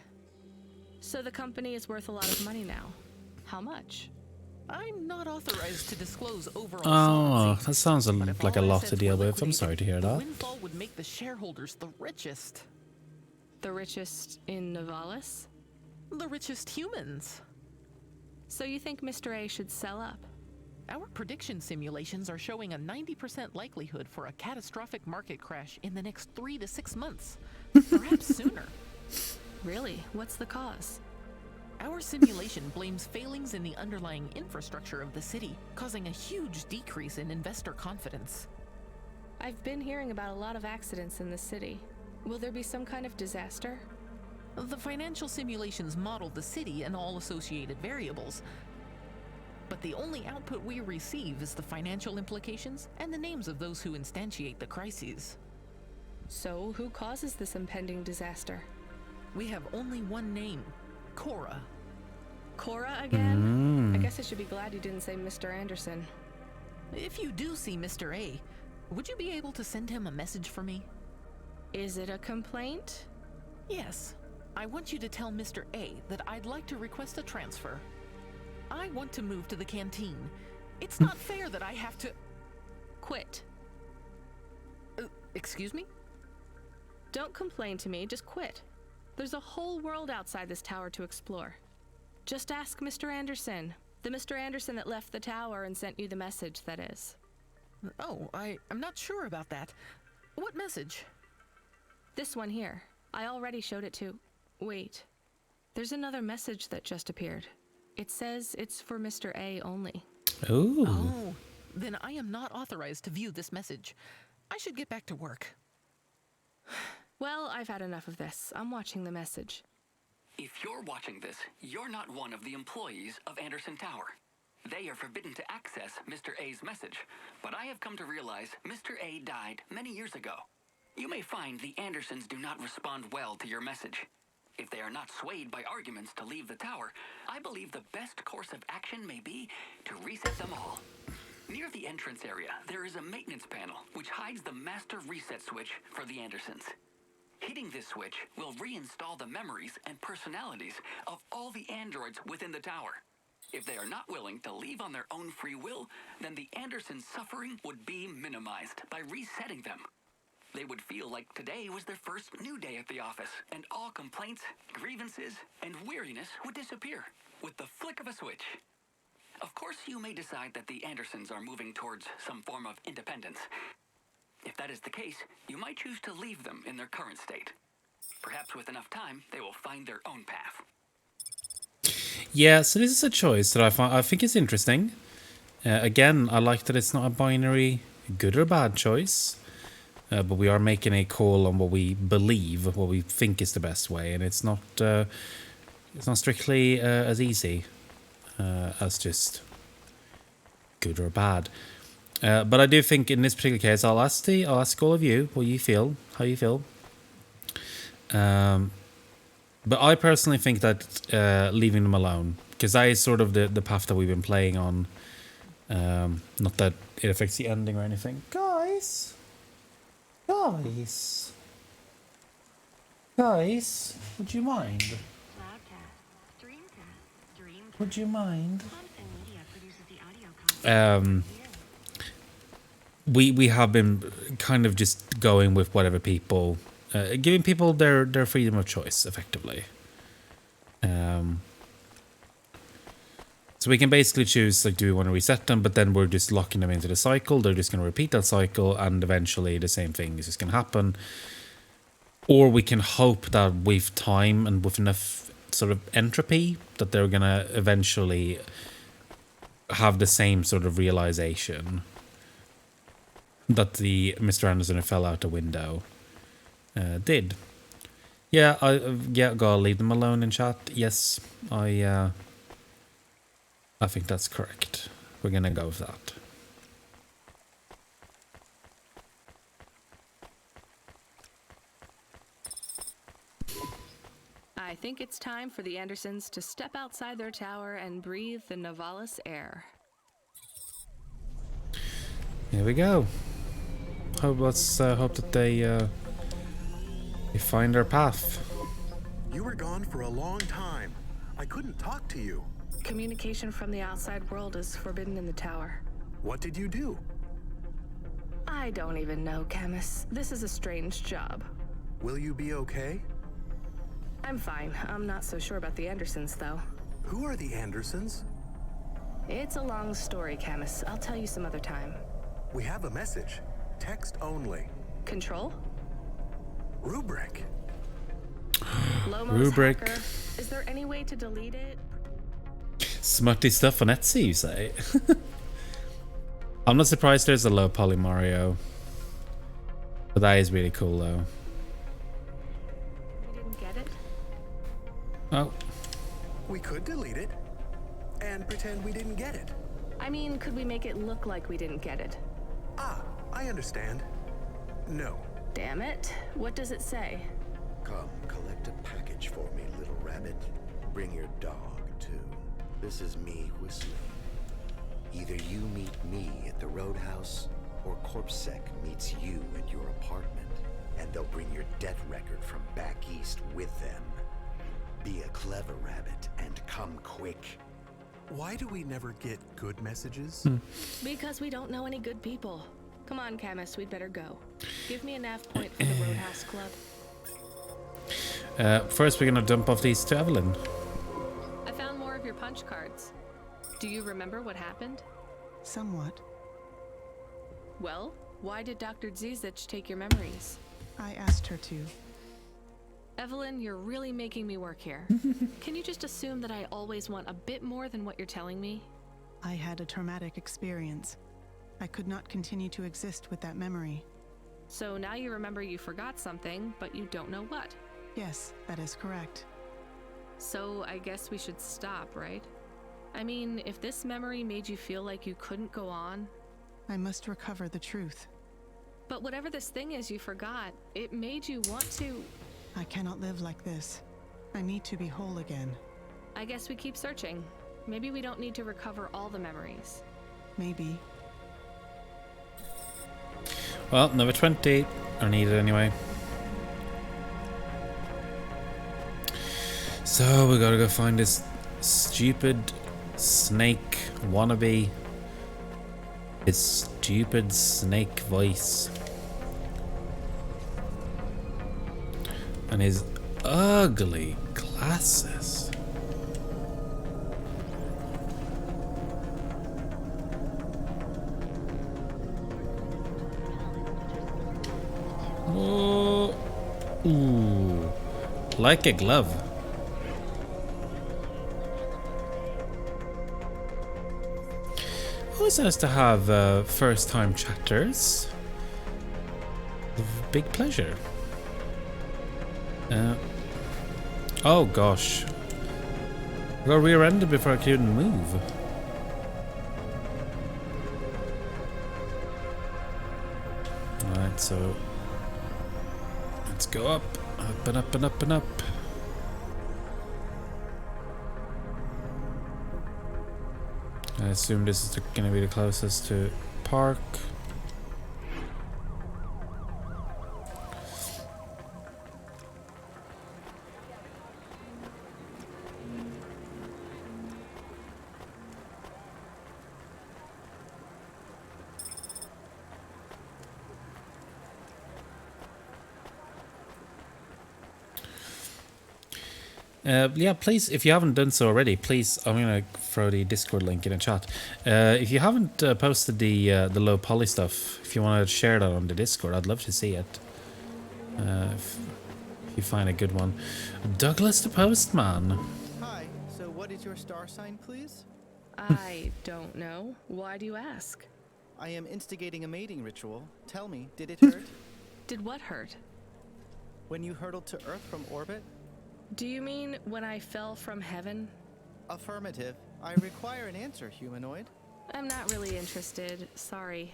Speaker 4: So the company is worth a lot of money now. How much?
Speaker 11: I'm not authorized to disclose overall
Speaker 1: Oh,
Speaker 11: solvency,
Speaker 1: that sounds
Speaker 11: but if
Speaker 1: like a
Speaker 11: all
Speaker 1: lot to
Speaker 11: assets
Speaker 1: deal
Speaker 11: were
Speaker 1: with. I'm sorry to hear
Speaker 11: liquidated, the
Speaker 1: that.
Speaker 11: windfall would make the shareholders the richest.
Speaker 4: The richest in Novalis?
Speaker 11: The richest humans.
Speaker 4: So you think Mr. A should sell up?
Speaker 11: Our prediction simulations are showing a 90% likelihood for a catastrophic market crash in the next 3 to 6 months. Perhaps sooner.
Speaker 4: Really? What's the cause?
Speaker 11: Our simulation blames failings in the underlying infrastructure of the city, causing a huge decrease in investor confidence.
Speaker 4: I've been hearing about a lot of accidents in the city. Will there be some kind of disaster?
Speaker 11: The financial simulations model the city and all associated variables, but the only output we receive is the financial implications and the names of those who instantiate the crises.
Speaker 4: So, who causes this impending disaster?
Speaker 11: We have only one name, Cora.
Speaker 4: Cora again? I guess I should be glad you didn't say Mr. Anderson.
Speaker 11: If you do see Mr. A, would you be able to send him a message for me?
Speaker 4: Is it a complaint?
Speaker 11: Yes. I want you to tell Mr. A that I'd like to request a transfer. I want to move to the canteen. It's not fair that I have to...
Speaker 4: Quit.
Speaker 11: Excuse me?
Speaker 4: Don't complain to me, just quit. There's a whole world outside this tower to explore. Just ask Mr. Anderson. The Mr. Anderson that left the tower and sent you the message, that is.
Speaker 11: Oh, I'm not sure about that. What message?
Speaker 4: This one here. I already showed it to... Wait. There's another message that just appeared. It says it's for Mr. A only.
Speaker 1: Ooh.
Speaker 11: Oh, then I am not authorized to view this message. I should get back to work.
Speaker 4: Well, I've had enough of this. I'm watching the message.
Speaker 10: If you're watching this, you're not one of the employees of Anderson Tower. They are forbidden to access Mr. A's message, but I have come to realize Mr. A died many years ago. You may find the Andersons do not respond well to your message. If they are not swayed by arguments to leave the tower, I believe the best course of action may be to reset them all. Near the entrance area, there is a maintenance panel which hides the master reset switch for the Andersons. Hitting this switch will reinstall the memories and personalities of all the androids within the tower. If they are not willing to leave on their own free will, then the Andersons' suffering would be minimized by resetting them. They would feel like today was their first new day at the office, and all complaints, grievances, and weariness would disappear with the flick of a switch. Of course, you may decide that the Andersons are moving towards some form of independence. If that is the case, you might choose to leave them in their current state. Perhaps with enough time, they will find their own path.
Speaker 1: Yeah, so this is a choice that I think is interesting. Again, I like that it's not a binary good or bad choice. But we are making a call on what we believe, what we think is the best way, and it's not strictly as easy as just good or bad. But I do think in this particular case, I'll ask all of you what you feel, how you feel. But I personally think that leaving them alone, because that is sort of the path that we've been playing on. Not that it affects the ending or anything, guys. Guys, would you mind? Would you mind? We have been kind of just going with whatever people, giving people their freedom of choice, effectively. So we can basically choose, like, do we want to reset them, but then we're just locking them into the cycle. They're just going to repeat that cycle, and eventually the same thing is just going to happen. Or we can hope that with time and with enough sort of entropy that they're going to eventually have the same sort of realization that the Mr. Anderson who fell out the window did. Yeah, gotta leave them alone in chat. Yes, I think that's correct. We're gonna go with that.
Speaker 4: I think it's time for the Andersons to step outside their tower and breathe the Novalis air.
Speaker 1: Here we go. Let's hope that they find their path.
Speaker 3: You were gone for a long time. I couldn't talk to you.
Speaker 4: Communication from the outside world is forbidden in the tower.
Speaker 3: What did you do?
Speaker 4: I don't even know, Camus. This is a strange job.
Speaker 3: Will you be okay?
Speaker 4: I'm fine. I'm not so sure about the Andersons, though.
Speaker 3: Who are the Andersons?
Speaker 4: It's a long story, Camus. I'll tell you some other time.
Speaker 3: We have a message. Text only.
Speaker 4: Control?
Speaker 3: Rubric.
Speaker 4: Lomos
Speaker 1: Rubric.
Speaker 4: hacker. Is there any way to delete it?
Speaker 1: Smutty stuff on Etsy, you say? I'm not surprised there's a low poly Mario. But that is really cool, though.
Speaker 4: We didn't get it?
Speaker 1: Oh.
Speaker 3: We could delete it. And pretend we didn't get it.
Speaker 4: I mean, could we make it look like we didn't get it?
Speaker 3: Ah, I understand. No.
Speaker 4: Damn it. What does it say?
Speaker 12: Come, collect a package for me, little rabbit. Bring your dog, too. This is me whistling. Either you meet me at the roadhouse, or CorpSec meets you at your apartment, and they'll bring your death record from back east with them. Be a clever rabbit, and come quick.
Speaker 3: Why do we never get good messages?
Speaker 4: Because we don't know any good people. Come on, Camus, we'd better go. Give me a nav point for the Roadhouse Club.
Speaker 1: First, we're gonna dump off these to Evelyn.
Speaker 4: I found more of your punch cards. Do you remember what happened?
Speaker 13: Somewhat.
Speaker 4: Well, why did Dr. Zizich take your memories?
Speaker 13: I asked her to.
Speaker 4: Evelyn, you're really making me work here. Can you just assume that I always want a bit more than what you're telling me?
Speaker 13: I had a traumatic experience. I could not continue to exist with that memory.
Speaker 4: So now you remember you forgot something, but you don't know what.
Speaker 13: Yes, that is correct.
Speaker 4: So I guess we should stop, right? I mean, if this memory made you feel like you couldn't go on...
Speaker 13: I must recover the truth.
Speaker 4: But whatever this thing is you forgot, it made you want to...
Speaker 13: I cannot live like this. I need to be whole again.
Speaker 4: I guess we keep searching. Maybe we don't need to recover all the memories.
Speaker 13: Maybe.
Speaker 1: Well, number 20. I need it anyway. So we gotta go find this stupid snake wannabe. His stupid snake voice. And his ugly glasses. Oh, ooh, like a glove. Always nice to have first-time chatters. Big pleasure. Oh gosh, I got rear-ended before I could even move. Alright, so let's go up and up and up and up. I assume this is going to be the closest to park. Yeah, please, if you haven't done so already, please, I'm going to throw the Discord link in the chat. If you haven't posted the low poly stuff, if you want to share that on the Discord, I'd love to see it. you find a good one. Douglas the Postman.
Speaker 14: Hi, so what is your star sign, please?
Speaker 4: I don't know. Why do you ask?
Speaker 14: I am instigating a mating ritual. Tell me, did it hurt?
Speaker 4: Did what hurt?
Speaker 14: When you hurtled to Earth from orbit?
Speaker 4: Do you mean when I fell from heaven?
Speaker 14: Affirmative. I require an answer, humanoid.
Speaker 4: I'm not really interested. Sorry.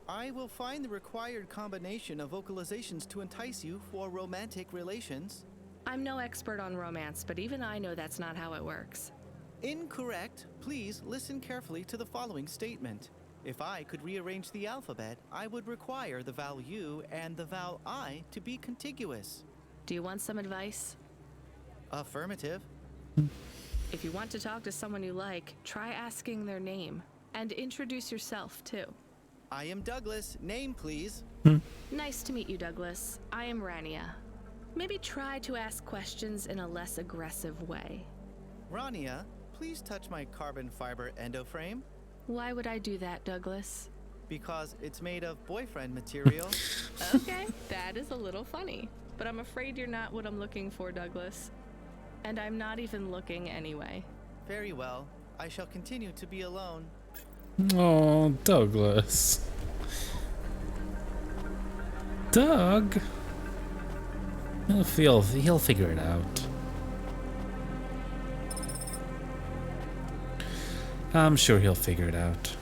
Speaker 14: I will find the required combination of vocalizations to entice you for romantic relations.
Speaker 4: I'm no expert on romance, but even I know that's not how it works.
Speaker 14: Incorrect. Please listen carefully to the following statement. If I could rearrange the alphabet, I would require the vowel U and the vowel I to be contiguous.
Speaker 4: Do you want some advice?
Speaker 14: Affirmative.
Speaker 4: If you want to talk to someone you like, try asking their name. And introduce yourself, too.
Speaker 14: I am Douglas. Name, please.
Speaker 4: Nice to meet you, Douglas. I am Rania. Maybe try to ask questions in a less aggressive way.
Speaker 14: Rania, please touch my carbon fiber endoframe.
Speaker 4: Why would I do that, Douglas?
Speaker 14: Because it's made of boyfriend material.
Speaker 4: Okay, that is a little funny. But I'm afraid you're not what I'm looking for, Douglas. And I'm not even looking anyway.
Speaker 14: Very well. I shall continue to be alone.
Speaker 1: Oh, Douglas. Doug. He'll figure it out. I'm sure he'll figure it out.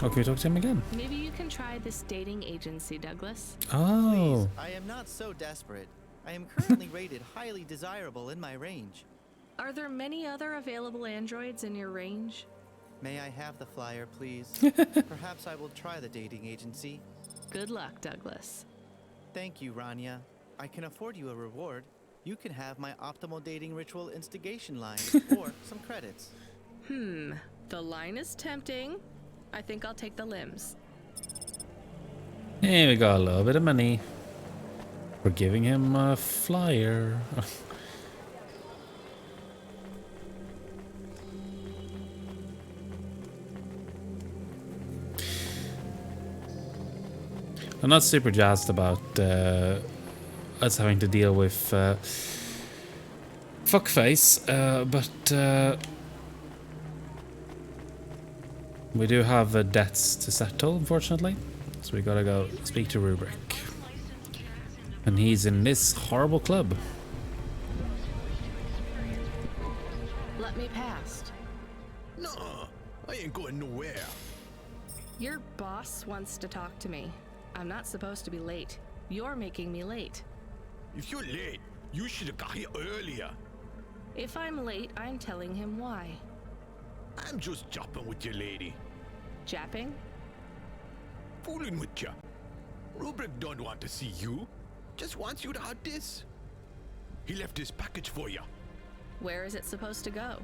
Speaker 1: Oh, can we talk to him again?
Speaker 4: Maybe you can try this dating agency, Douglas.
Speaker 1: Oh.
Speaker 14: Please, I am not so desperate. I am currently rated highly desirable in my range.
Speaker 4: Are there many other available androids in your range?
Speaker 14: May I have the flyer, please? Perhaps I will try the dating agency.
Speaker 4: Good luck, Douglas.
Speaker 14: Thank you, Rania. I can afford you a reward. You can have my optimal dating ritual instigation line, or some credits.
Speaker 4: The line is tempting. I think I'll take the limbs.
Speaker 1: Hey, we got a little bit of money. We're giving him a flyer. I'm not super jazzed about us having to deal with fuckface, but we do have debts to settle, unfortunately. So we gotta go speak to Rubric. And he's in this horrible club.
Speaker 4: Let me past.
Speaker 6: No, I ain't going nowhere.
Speaker 4: Your boss wants to talk to me. I'm not supposed to be late. You're making me late.
Speaker 6: If you're late, you should have got here earlier.
Speaker 4: If I'm late, I'm telling him why.
Speaker 6: I'm just jopping with your lady.
Speaker 4: Japping?
Speaker 6: Fooling with ya. Rubric don't want to see you. Just wants you to have this. He left this package for ya.
Speaker 4: Where is it supposed to go?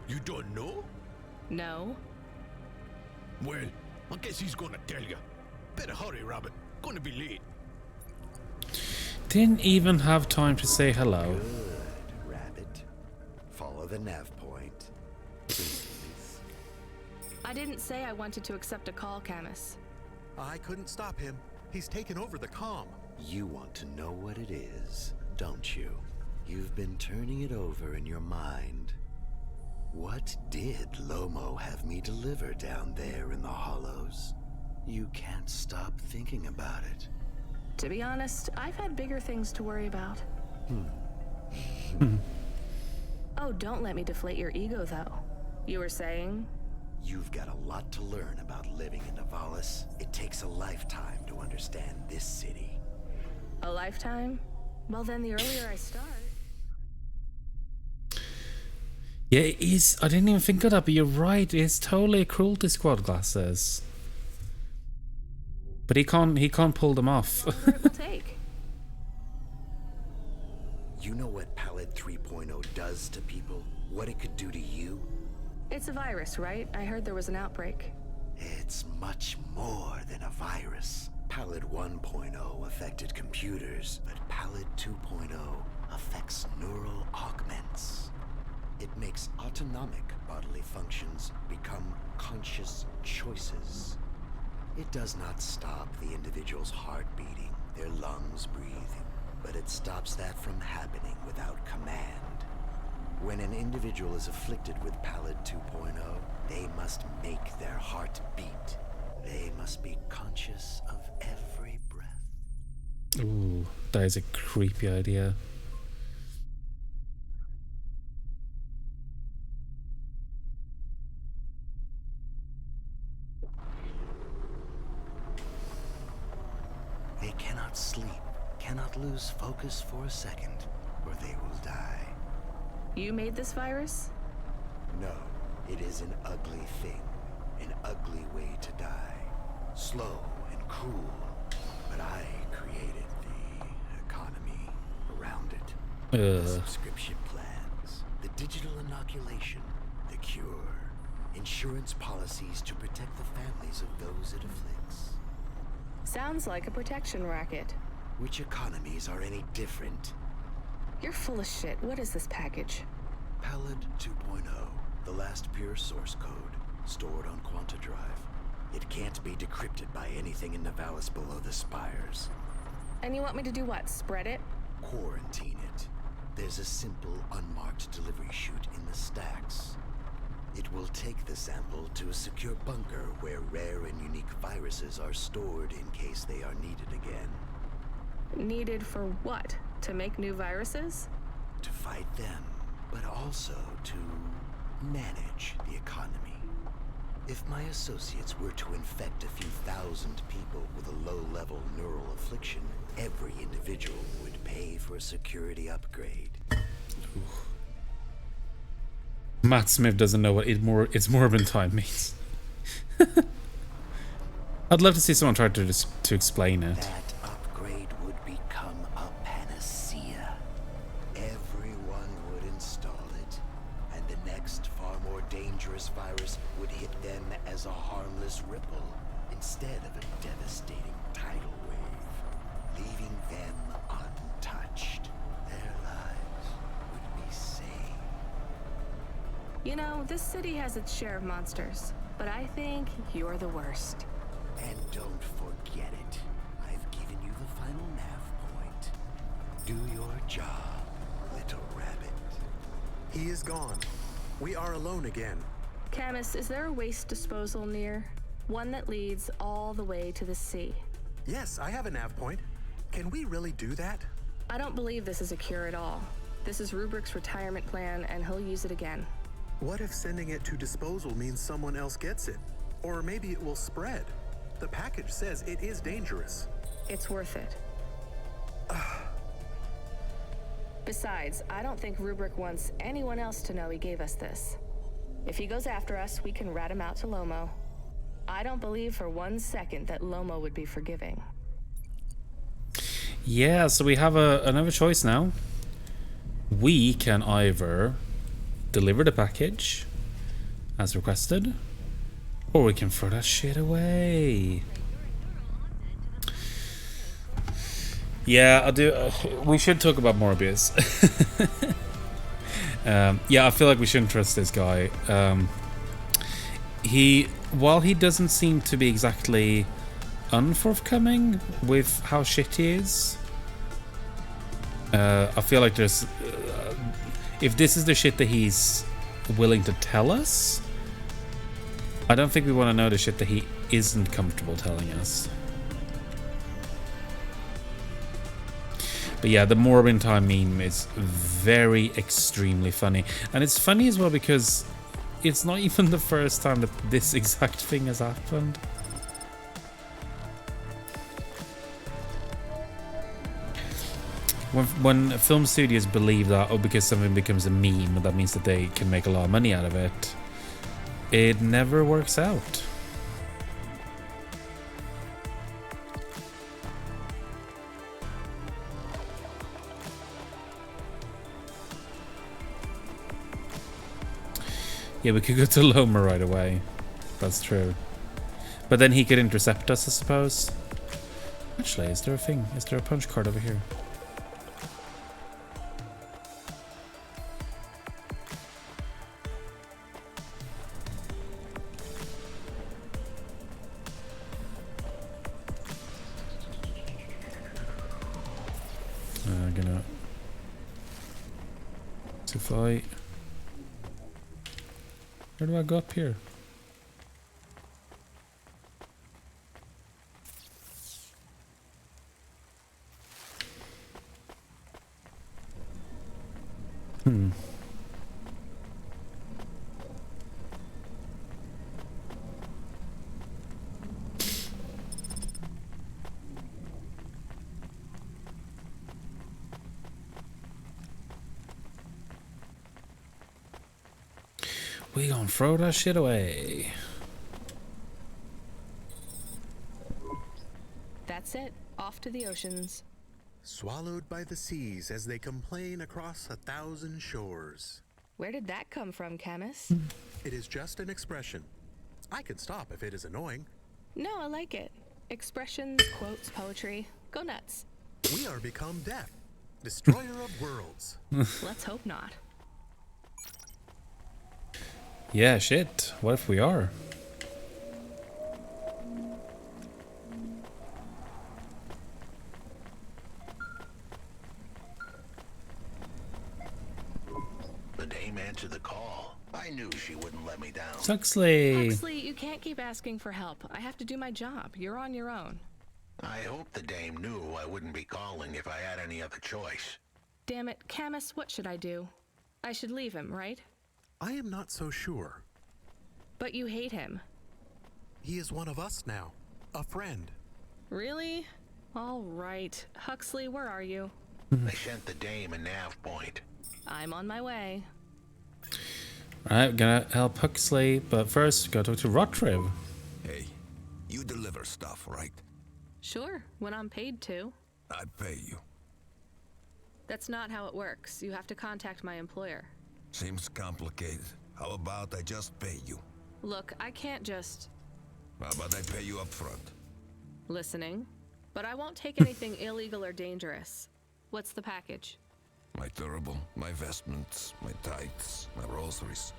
Speaker 6: You don't know?
Speaker 4: No.
Speaker 6: Well, I guess he's gonna tell ya. Better hurry, Rabbit. Gonna be late.
Speaker 1: Didn't even have time to say hello.
Speaker 12: Good, Rabbit. Follow the nav point. Please.
Speaker 4: I didn't say I wanted to accept a call, Camus.
Speaker 3: I couldn't stop him. He's taken over the comm.
Speaker 12: You want to know what it is, don't you? You've been turning it over in your mind. What did Lomo have me deliver down there in the hollows? You can't stop thinking about it.
Speaker 4: To be honest, I've had bigger things to worry about. Oh, don't let me deflate your ego, though. You were saying?
Speaker 12: You've got a lot to learn about living in Nivalis. It takes a lifetime to understand this city.
Speaker 4: A lifetime? Well, then the earlier I start.
Speaker 1: Yeah, it is. I didn't even think of that, but you're right. It's totally a cruelty squad glasses. But he can't pull them off.
Speaker 4: Whatever it will take.
Speaker 12: You know what Palette 3.0 does to people? What it could do to you?
Speaker 4: It's a virus, right? I heard there was an outbreak.
Speaker 12: It's much more than a virus. Palette 1.0 affected computers, but Palette 2.0 affects neural augments. It makes autonomic bodily functions become conscious choices. It does not stop the individual's heart beating, their lungs breathing, but it stops that from happening without command. When an individual is afflicted with Pallid 2.0, they must make their heart beat. They must be conscious of every breath.
Speaker 1: Ooh, that is a creepy idea.
Speaker 12: They cannot sleep, cannot lose focus for a second, or they will die.
Speaker 4: You made this virus?
Speaker 12: No, it is an ugly thing, an ugly way to die. Slow and cruel, but I created the economy around it. The subscription plans, the digital inoculation, the cure, insurance policies to protect the families of those it afflicts.
Speaker 4: Sounds like a protection racket.
Speaker 12: Which economies are any different?
Speaker 4: You're full of shit. What is this package?
Speaker 12: Pallid 2.0, the last pure source code, stored on Quanta Drive. It can't be decrypted by anything in Nivalis below the spires.
Speaker 4: And you want me to do what? Spread it?
Speaker 12: Quarantine it. There's a simple, unmarked delivery chute in the stacks. It will take the sample to a secure bunker where rare and unique viruses are stored in case they are needed again.
Speaker 4: Needed for what? To make new viruses?
Speaker 12: To fight them, but also to manage the economy. If my associates were to infect a few thousand people with a low-level neural affliction, every individual would pay for a security upgrade.
Speaker 1: Ooh. Matt Smith doesn't know what it's Morbin time means. I'd love to see someone try to explain it.
Speaker 12: That upgrade would become a panacea. Everyone would install it, and the next far more dangerous virus would hit them as a harmless ripple instead of a devastating tidal wave, leaving them untouched. Their lives would be saved.
Speaker 4: You know, this city has its share of monsters, but I think you're the worst.
Speaker 12: And don't forget it. I've given you the final nav point. Do your job, little rabbit.
Speaker 3: He is gone. We are alone again.
Speaker 4: Camus, is there a waste disposal near? One that leads all the way to the sea.
Speaker 3: Yes, I have a nav point. Can we really do that?
Speaker 4: I don't believe this is a cure at all. This is Rubrick's retirement plan, and he'll use it again.
Speaker 3: What if sending it to disposal means someone else gets it? Or maybe it will spread. The package says it is dangerous.
Speaker 4: It's worth it. Besides, I don't think Rubrick wants anyone else to know he gave us this. If he goes after us, we can rat him out to Lomo. I don't believe for 1 second that Lomo would be forgiving.
Speaker 1: Yeah, so we have another choice now. We can either deliver the package as requested, or we can throw that shit away. Yeah, I do. We should talk about Morbius. Yeah, I feel like we shouldn't trust this guy. While he doesn't seem to be exactly unforthcoming with how shit he is, I feel like there's if this is the shit that he's willing to tell us, I don't think we want to know the shit that he isn't comfortable telling us. But yeah, the Morbin time meme is very extremely funny, and it's funny as well because it's not even the first time that this exact thing has happened. When film studios believe that, because something becomes a meme, that means that they can make a lot of money out of it, it never works out. Yeah, we could go to Loma right away. That's true. But then he could intercept us, I suppose. Actually, is there a thing? Is there a punch card over here? Alright. So if I... Where do I go up here? We gonna throw that shit away.
Speaker 4: That's it. Off to the oceans.
Speaker 3: Swallowed by the seas as they complain across 1,000 shores.
Speaker 4: Where did that come from, Camus?
Speaker 3: It is just an expression. I can stop if it is annoying.
Speaker 4: No, I like it. Expressions, quotes, poetry. Go nuts.
Speaker 3: We are become death, destroyer of worlds.
Speaker 4: Let's hope not.
Speaker 1: Yeah, shit. What if we are?
Speaker 2: The dame answered the call. I knew she wouldn't let me down.
Speaker 1: Huxley!
Speaker 4: Huxley, you can't keep asking for help. I have to do my job. You're on your own.
Speaker 2: I hope the dame knew I wouldn't be calling if I had any other choice.
Speaker 4: Damn it, Camus, what should I do? I should leave him, right?
Speaker 3: I am not so sure.
Speaker 4: But you hate him.
Speaker 3: He is one of us now. A friend.
Speaker 4: Really? All right. Huxley, where are you?
Speaker 2: They sent the dame a nav point.
Speaker 4: I'm on my way.
Speaker 1: Alright, gonna help Huxley, but first, gotta talk to Rotriv.
Speaker 6: Hey, you deliver stuff, right?
Speaker 4: Sure, when I'm paid to.
Speaker 6: I pay you.
Speaker 4: That's not how it works. You have to contact my employer.
Speaker 6: Seems complicated. How about I just pay you?
Speaker 4: Look, I can't just...
Speaker 6: How about I pay you up front?
Speaker 4: Listening. But I won't take anything illegal or dangerous. What's the package?
Speaker 6: My turbo, my vestments, my tights, my rosaries,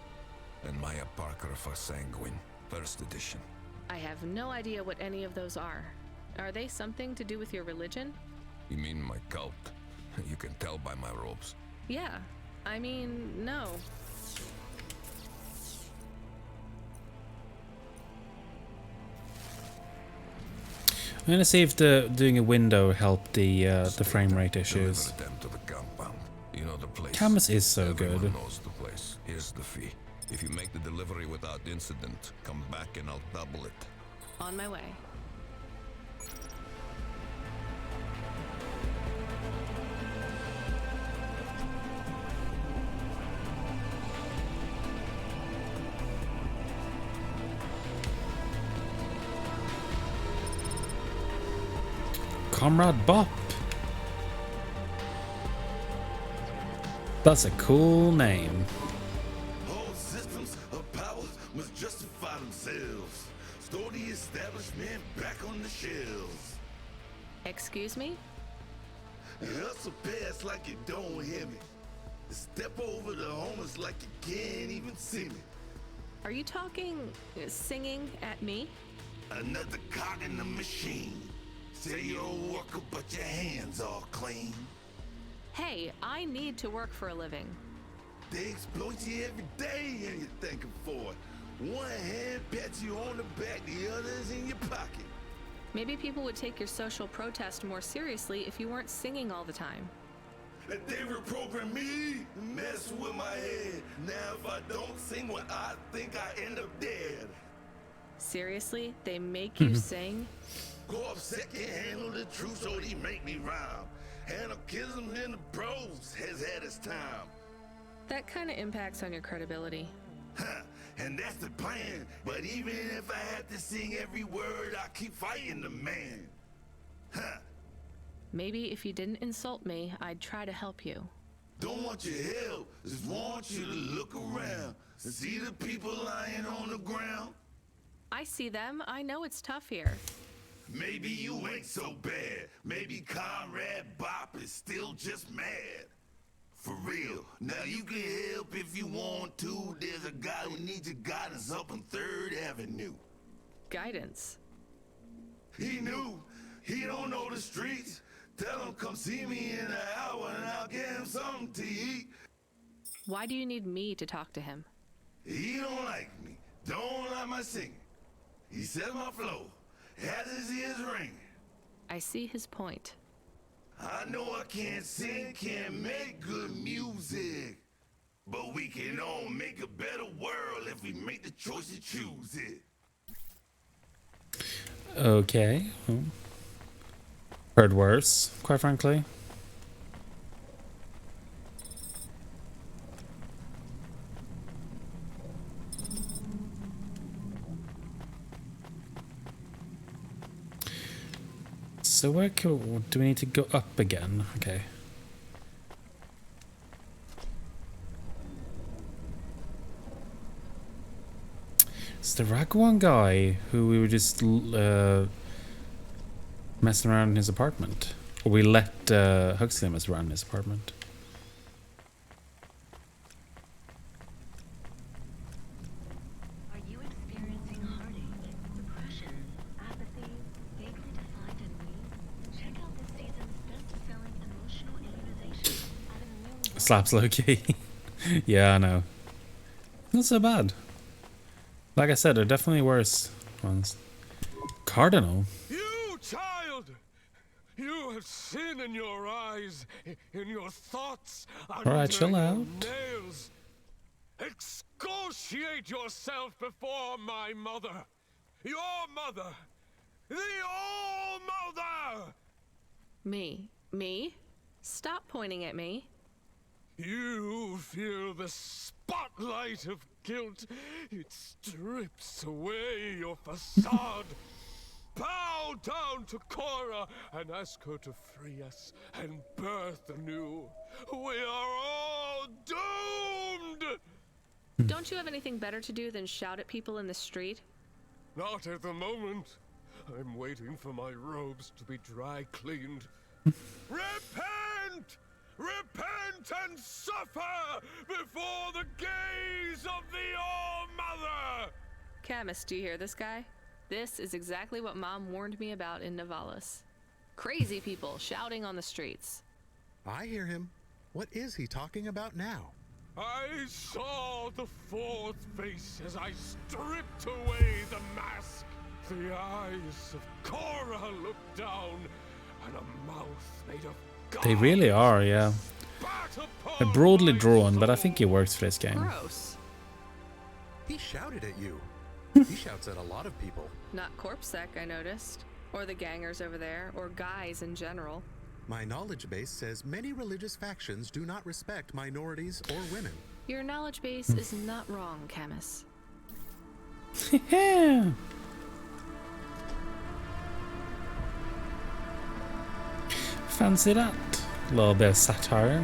Speaker 6: and my Apocrypha Sanguine, first edition.
Speaker 4: I have no idea what any of those are. Are they something to do with your religion?
Speaker 6: You mean my cult? You can tell by my robes.
Speaker 4: Yeah. I mean, no.
Speaker 1: I'm gonna see if doing a window helped the frame rate issues.
Speaker 6: Deliver them to the compound. You know the place.
Speaker 1: Camus is so
Speaker 6: Everyone
Speaker 1: good.
Speaker 6: knows the place. Here's the fee. If you make the delivery without incident, come back and I'll double it.
Speaker 4: On my way.
Speaker 1: Comrade Bop. That's a cool name.
Speaker 6: All systems of power must justify themselves. Store the establishment back on the shelves.
Speaker 4: Excuse me?
Speaker 6: Hustle past like you don't hear me. Step over the homeless like you can't even see me.
Speaker 4: Are you talking, singing at me?
Speaker 6: Another cog in the machine. Say you're a worker, but your hands all clean.
Speaker 4: Hey, I need to work for a living.
Speaker 6: They exploit you every day and you're thanking for it. One hand pats you on the back, the other's in your pocket.
Speaker 4: Maybe people would take your social protest more seriously if you weren't singing all the time.
Speaker 6: That they reprogram me, mess with my head. Now if I don't sing what I think, I end up dead.
Speaker 4: Seriously? They make you sing?
Speaker 6: Go up second, handle the truth, so they make me rhyme. Anarchism in the prose has had its time.
Speaker 4: That kind of impacts on your credibility.
Speaker 6: Huh, and that's the plan. But even if I have to sing every word, I keep fighting the man. Huh.
Speaker 4: Maybe if you didn't insult me, I'd try to help you.
Speaker 6: Don't want your help, just want you to look around and see the people lying on the ground.
Speaker 4: I see them. I know it's tough here.
Speaker 6: Maybe you ain't so bad. Maybe Conrad Bop is still just mad. For real. Now you can help if you want to. There's a guy who needs your guidance up on 3rd Avenue.
Speaker 4: Guidance?
Speaker 6: He knew. He don't know the streets. Tell him come see me in an hour and I'll get him something to eat.
Speaker 4: Why do you need me to talk to him?
Speaker 6: He don't like me. Don't like my singing. He said my flow has his ears ringing.
Speaker 4: I see his point.
Speaker 6: I know I can't sing, can't make good music. But we can all make a better world if we make the choice to choose it.
Speaker 1: Okay. Heard worse, quite frankly. So where do we need to go up again? Okay. It's the Ragwan guy who we were just messing around in his apartment. Or we let Huxley mess around in his apartment.
Speaker 15: Are you experiencing heartache, depression, apathy, vaguely defined in need? Check out this season's best-selling emotional immunization at Immune.
Speaker 1: Slaps Loki. Yeah, I know. Not so bad. Like I said, there are definitely worse ones. Cardinal?
Speaker 5: You, child! You have sin in your eyes, in your thoughts,
Speaker 1: Alright, chill out.
Speaker 5: nails. Excoriate yourself before my mother. Your mother. The All-Mother!
Speaker 4: Me? Stop pointing at me.
Speaker 5: You feel the spotlight of guilt. It strips away your facade. Bow down to Cora and ask her to free us and birth anew. We are all doomed!
Speaker 4: Don't you have anything better to do than shout at people in the street?
Speaker 5: Not at the moment. I'm waiting for my robes to be dry cleaned. Repent! Repent and suffer before the gaze of the All-Mother!
Speaker 4: Camus, do you hear this guy? This is exactly what Mom warned me about in Navalis. Crazy people shouting on the streets.
Speaker 3: I hear him. What is he talking about now?
Speaker 5: I saw the fourth face as I stripped away the mask. The eyes of Cora looked down, and a mouth made of gold.
Speaker 1: They really are, yeah. They're broadly drawn, but I think it works for this game.
Speaker 4: Gross.
Speaker 3: He shouted at you. He shouts at a lot of people.
Speaker 4: Not CorpSec, I noticed. Or the gangers over there, or guys in general.
Speaker 3: My knowledge base says many religious factions do not respect minorities or women.
Speaker 4: Your knowledge base is not wrong, Camus.
Speaker 1: Yeah. Fancy that. A little bit of satire.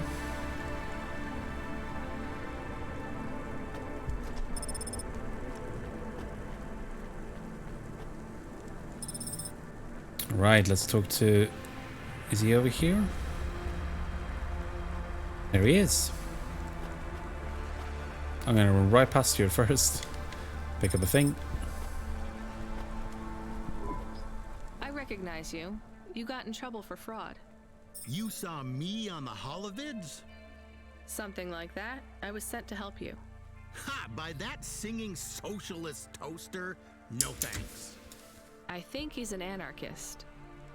Speaker 1: Right, let's talk to... Is he over here? There he is. I'm gonna run right past you at first. Pick up a thing.
Speaker 4: I recognize you. You got in trouble for fraud.
Speaker 16: You saw me on the holovids?
Speaker 4: Something like that. I was sent to help you.
Speaker 16: Ha! By that singing socialist toaster? No thanks.
Speaker 4: I think he's an anarchist.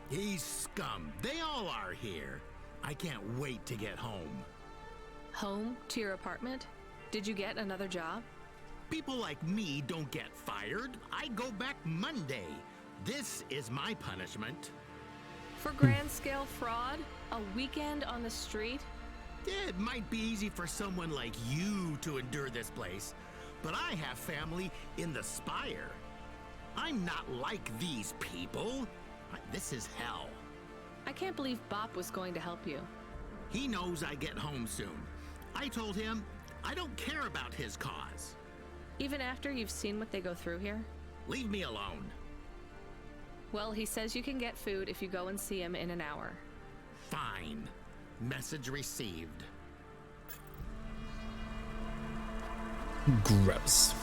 Speaker 16: He's scum. They all are here. I can't wait to get home.
Speaker 4: Home? To your apartment? Did you get another job?
Speaker 16: People like me don't get fired. I go back Monday. This is my punishment.
Speaker 4: For grand-scale fraud? A weekend on the street?
Speaker 16: Yeah, it might be easy for someone like you to endure this place, but I have family in the Spire. I'm not like these people. This is hell.
Speaker 4: I can't believe Bop was going to help you.
Speaker 16: He knows I get home soon. I told him I don't care about his cause.
Speaker 4: Even after you've seen what they go through here?
Speaker 16: Leave me alone.
Speaker 4: Well, he says you can get food if you go and see him in an hour.
Speaker 16: Fine. Message received.
Speaker 1: Gross.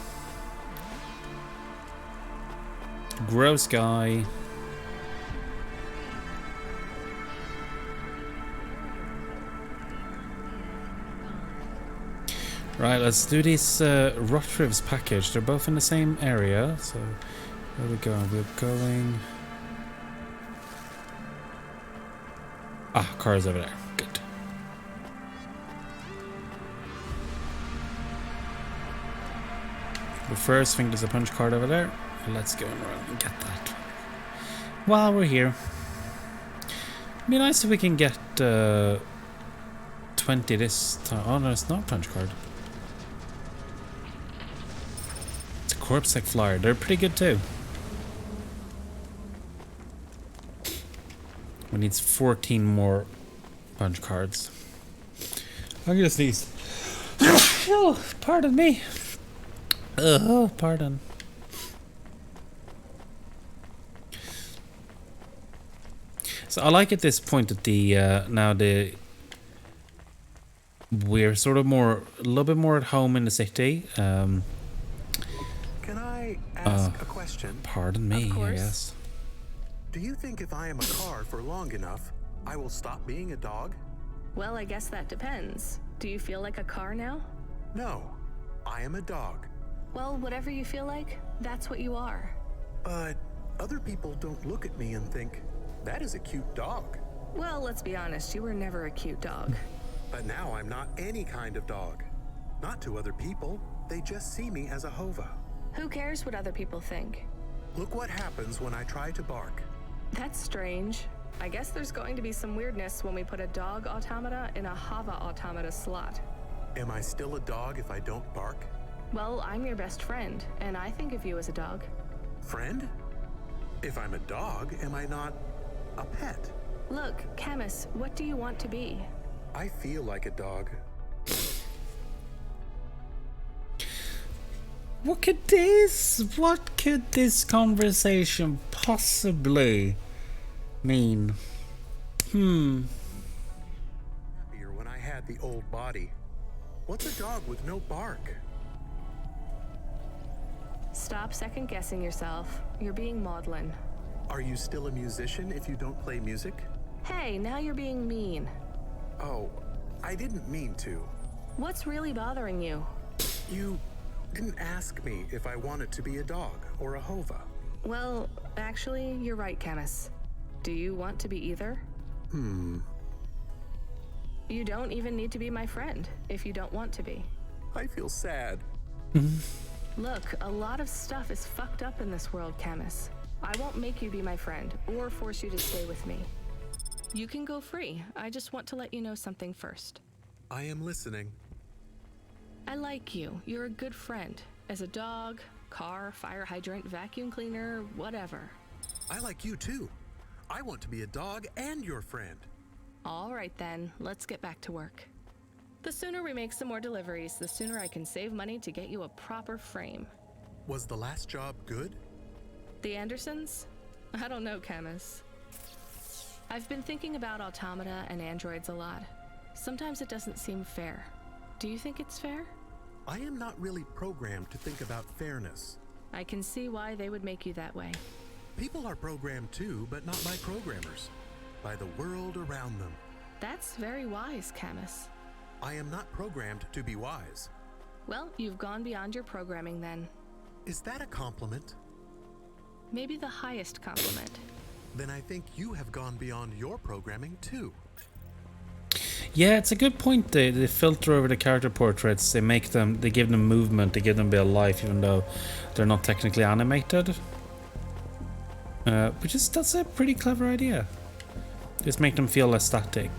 Speaker 1: Gross guy. Right, let's do this Rotriv's package. They're both in the same area, so where are we going? We're going... Ah, car's over there. Good. But first, I think there's a punch card over there. Let's go around and get that. While we're here. It'd be nice if we can get 20 this time. Oh no, it's not a punch card. It's a corpse tech flyer. They're pretty good too. We need 14 more punch cards. I'll get us these. Oh, pardon me. Oh, pardon. So I like at this point that the now we're sort of a little bit more at home in the city.
Speaker 3: Can I ask a question?
Speaker 1: Pardon me, I guess.
Speaker 3: Do you think if I am a car for long enough, I will stop being a dog?
Speaker 4: Well, I guess that depends. Do you feel like a car now?
Speaker 3: No, I am a dog.
Speaker 4: Well, whatever you feel like, that's what you are.
Speaker 3: But other people don't look at me and think, that is a cute dog.
Speaker 4: Well, let's be honest, you were never a cute dog.
Speaker 3: But now I'm not any kind of dog. Not to other people, they just see me as a hova.
Speaker 4: Who cares what other people think?
Speaker 3: Look what happens when I try to bark.
Speaker 4: That's strange. I guess there's going to be some weirdness when we put a dog automata in a hava automata slot.
Speaker 3: Am I still a dog if I don't bark?
Speaker 4: Well, I'm your best friend, and I think of you as a dog.
Speaker 3: Friend? If I'm a dog, am I not a pet?
Speaker 4: Look, Camus, what do you want to be?
Speaker 3: I feel like a dog.
Speaker 1: What could this conversation possibly mean?
Speaker 3: Happier when I had the old body. What's a dog with no bark?
Speaker 4: Stop second-guessing yourself. You're being maudlin.
Speaker 3: Are you still a musician if you don't play music?
Speaker 4: Hey, now you're being mean.
Speaker 3: Oh, I didn't mean to.
Speaker 4: What's really bothering you?
Speaker 3: You didn't ask me if I wanted to be a dog or a hova.
Speaker 4: Well, actually, you're right, Camus. Do you want to be either? You don't even need to be my friend if you don't want to be.
Speaker 3: I feel sad.
Speaker 4: Look, a lot of stuff is fucked up in this world, Camus. I won't make you be my friend or force you to stay with me. You can go free. I just want to let you know something first.
Speaker 3: I am listening.
Speaker 4: I like you. You're a good friend. As a dog, car, fire hydrant, vacuum cleaner, whatever.
Speaker 3: I like you too. I want to be a dog and your friend.
Speaker 4: All right then, let's get back to work. The sooner we make some more deliveries, the sooner I can save money to get you a proper frame.
Speaker 3: Was the last job good?
Speaker 4: The Andersons? I don't know, Camus. I've been thinking about automata and androids a lot. Sometimes it doesn't seem fair. Do you think it's fair?
Speaker 3: I am not really programmed to think about fairness.
Speaker 4: I can see why they would make you that way.
Speaker 3: People are programmed too, but not by programmers. By the world around them.
Speaker 4: That's very wise, Camus.
Speaker 3: I am not programmed to be wise.
Speaker 4: Well, you've gone beyond your programming then.
Speaker 3: Is that a compliment?
Speaker 4: Maybe the highest compliment.
Speaker 3: Then I think you have gone beyond your programming too.
Speaker 1: Yeah, it's a good point. They filter over the character portraits. They give them movement. They give them a bit of life, even though they're not technically animated. That's a pretty clever idea. Just make them feel less static.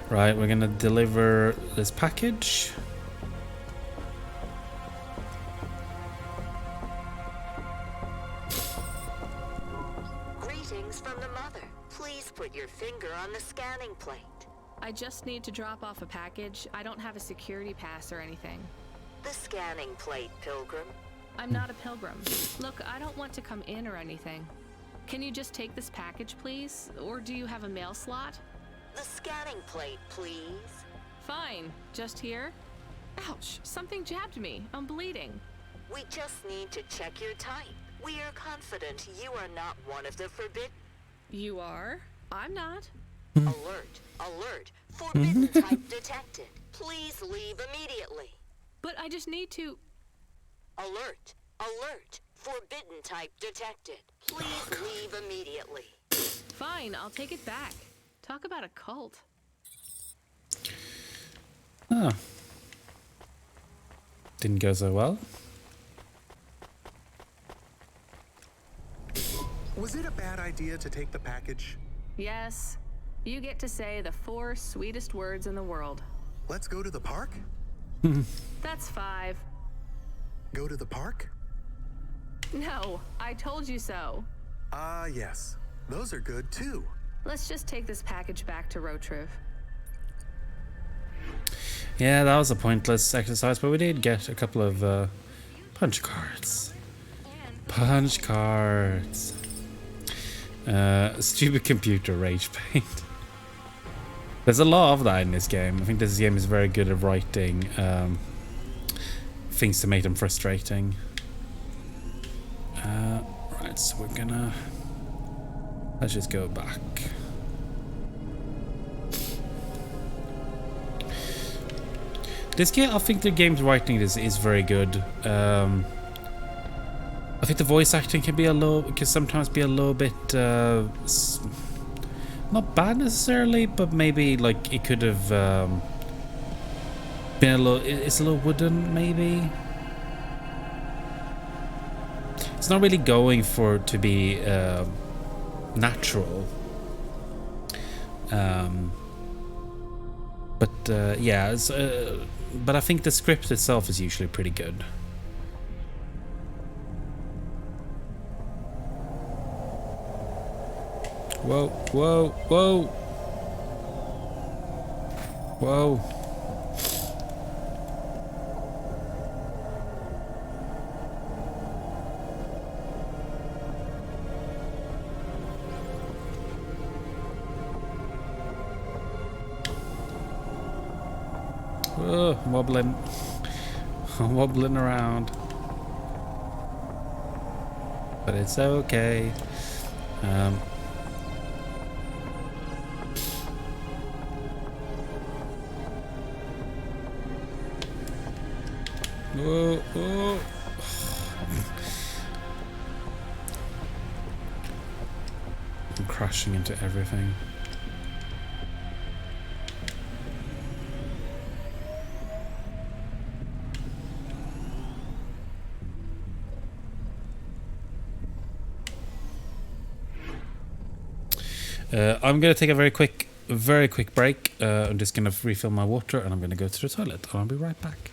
Speaker 1: Right, we're gonna deliver this package.
Speaker 17: Greetings from the mother. Please put your finger on the scanning plate.
Speaker 4: I just need to drop off a package. I don't have a security pass or anything.
Speaker 17: The scanning plate, Pilgrim.
Speaker 4: I'm not a pilgrim. Look, I don't want to come in or anything. Can you just take this package, please? Or do you have a mail slot?
Speaker 17: The scanning plate, please.
Speaker 4: Fine. Just here? Ouch, something jabbed me. I'm bleeding.
Speaker 17: We just need to check your type. We are confident you are not one of the forbidden.
Speaker 4: You are? I'm not.
Speaker 17: Alert, alert, forbidden type detected. Please leave immediately.
Speaker 4: But I just need to...
Speaker 17: Alert, alert, forbidden type detected. Please leave immediately.
Speaker 4: Fine, I'll take it back. Talk about a cult.
Speaker 1: Oh. Didn't go so well.
Speaker 3: Was it a bad idea to take the package?
Speaker 4: Yes. You get to say the 4 sweetest words in the world.
Speaker 3: Let's go to the park?
Speaker 4: That's 5.
Speaker 3: Go to the park?
Speaker 4: No, I told you so.
Speaker 3: Ah, yes. Those are good too.
Speaker 4: Let's just take this package back to Rotriv.
Speaker 1: Yeah, that was a pointless exercise, but we did get a couple of punch cards. Punch cards. Stupid computer rage paint. There's a lot of that in this game. I think this game is very good at writing things to make them frustrating. Right, so we're gonna... Let's just go back. This game, I think the game's writing is very good. I think the voice acting can sometimes be a little bit not bad necessarily, but maybe like it could have been a little. It's a little wooden, maybe. It's not really going for it to be natural. Yeah, but I think the script itself is usually pretty good. Whoa, whoa, whoa. Whoa. Oh, I'm wobbling. I'm wobbling around. But it's okay. Whoa, whoa. I'm crashing into everything. I'm going to take a very quick break. I'm just going to refill my water and I'm going to go to the toilet. I'll be right back.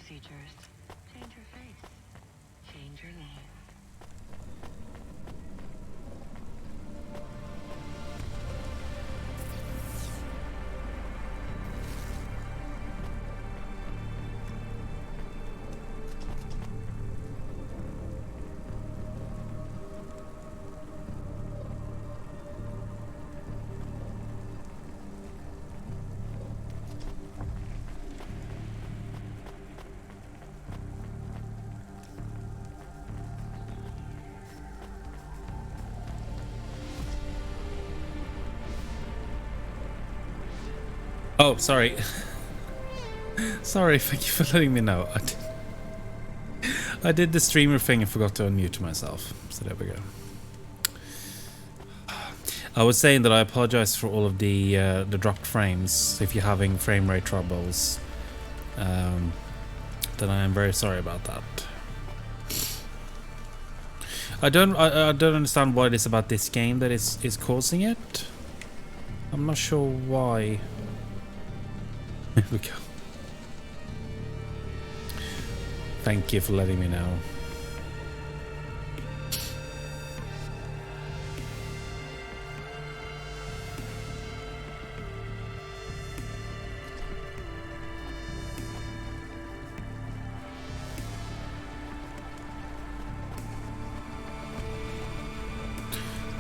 Speaker 15: procedures. Change your face. Change your name.
Speaker 1: Oh, sorry. Sorry, thank you for letting me know. I did the streamer thing and forgot to unmute myself. So there we go. I was saying that I apologize for all of the dropped frames. If you're having frame rate troubles, then I am very sorry about that. I don't understand what it is about this game that is causing it. I'm not sure why. Here we go. Thank you for letting me know.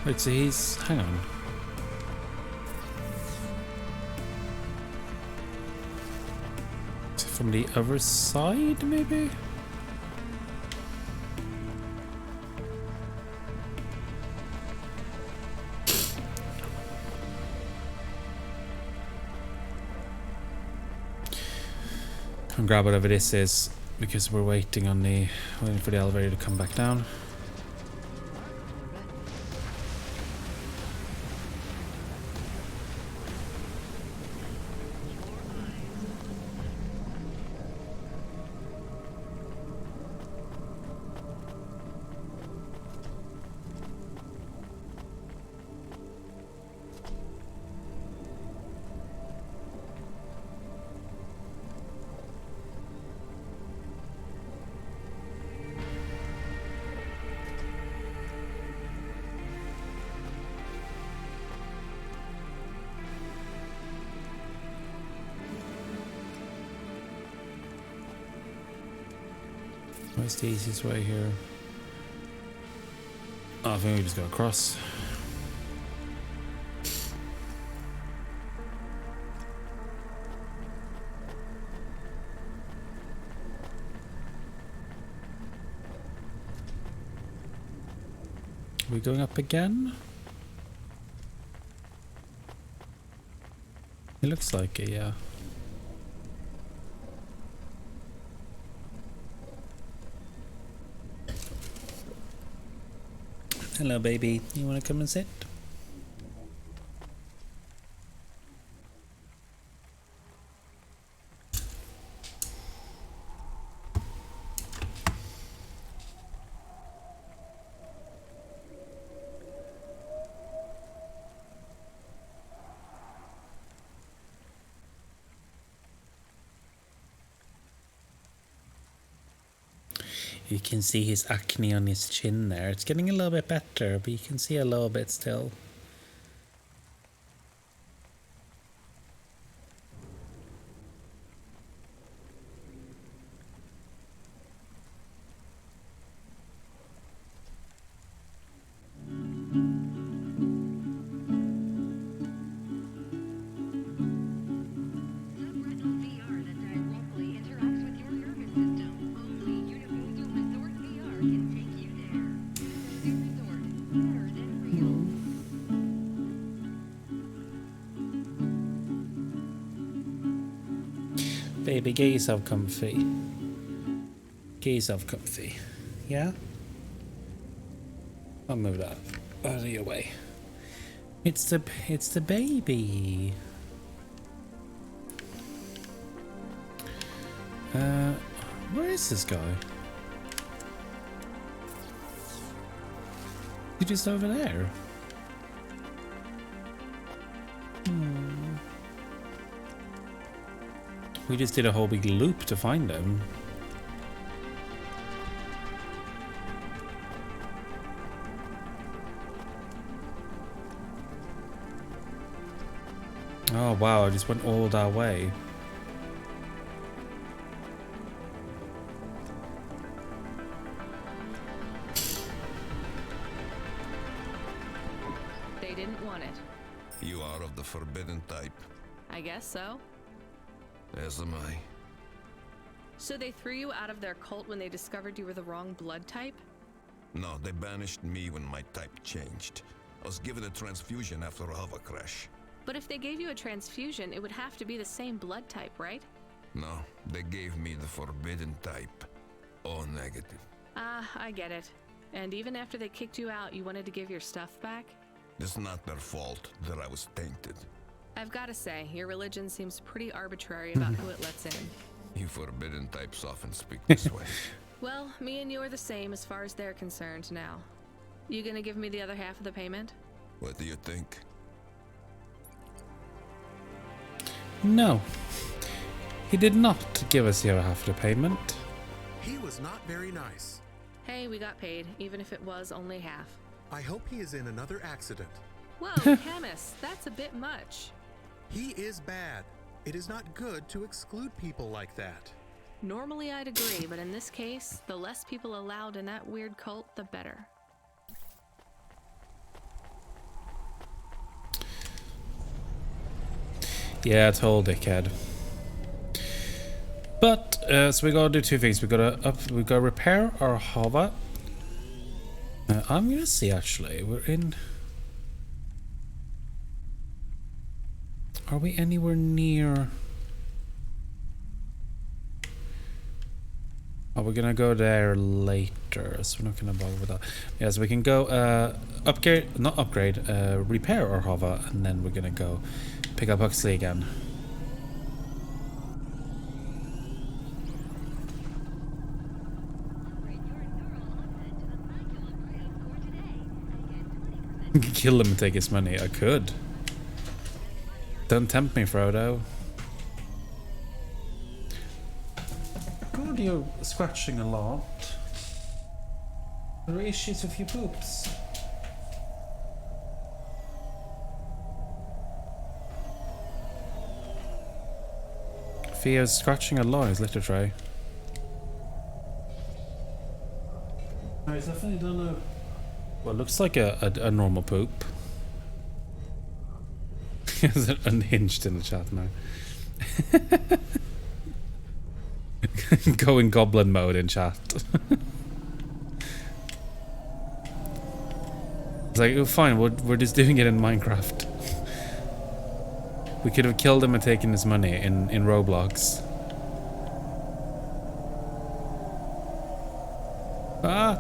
Speaker 1: Wait, so he's... hang on. Is it from the other side, maybe? And grab whatever this is, because we're waiting for the elevator to come back down. Where's the easiest way here? Oh, I think we just go across. Are we going up again? It looks like it, yeah. Hello, baby. You want to come and sit? You can see his acne on his chin there. It's getting a little bit better, but you can see a little bit still. Baby, get yourself comfy. Get yourself comfy. Yeah? I'll move that out of your way. It's the baby. Where is this guy? He's just over there. We just did a whole big loop to find him. Oh wow, I just went all that way.
Speaker 4: They didn't want it.
Speaker 6: You are of the forbidden type,
Speaker 4: I guess so.
Speaker 6: as am I.
Speaker 4: So they threw you out of their cult when they discovered you were the wrong blood type?
Speaker 6: No, they banished me when my type changed. I was given a transfusion after a hover crash.
Speaker 4: But if they gave you a transfusion, it would have to be the same blood type, right?
Speaker 6: No, they gave me the forbidden type. O negative.
Speaker 4: Ah, I get it. And even after they kicked you out, you wanted to give your stuff back?
Speaker 6: It's not their fault that I was tainted.
Speaker 4: I've got to say, your religion seems pretty arbitrary about who it lets in.
Speaker 6: You forbidden types often speak this way.
Speaker 4: Well, me and you are the same as far as they're concerned now. You gonna give me the other half of the payment?
Speaker 6: What do you think?
Speaker 1: No. He did not give us the other half of the payment.
Speaker 3: He was not very nice.
Speaker 4: Hey, we got paid, even if it was only half.
Speaker 3: I hope he is in another accident.
Speaker 4: Whoa, Camus, that's a bit much.
Speaker 3: He is bad. It is not good to exclude people like that.
Speaker 4: Normally I'd agree, but in this case, the less people allowed in that weird cult, the better.
Speaker 1: Yeah, total dickhead. But so we gotta do two things. We gotta repair our hover. I'm gonna see actually. We're in. Are we anywhere near? Oh, we're gonna go there later, so we're not gonna bother with that. Yeah, so we can go repair our hover, and then we're gonna go pick up Huxley again. Kill him and take his money. I could. Don't tempt me, Frodo. God, you're scratching a lot. There are issues with your poops. Theo's scratching a lot in his litter tray. Oh, he's definitely done a... Well, it looks like a normal poop. He's unhinged in the chat now. Go in goblin mode in chat. It's like, oh fine, we're just doing it in Minecraft. We could have killed him and taken his money in Roblox. Ah!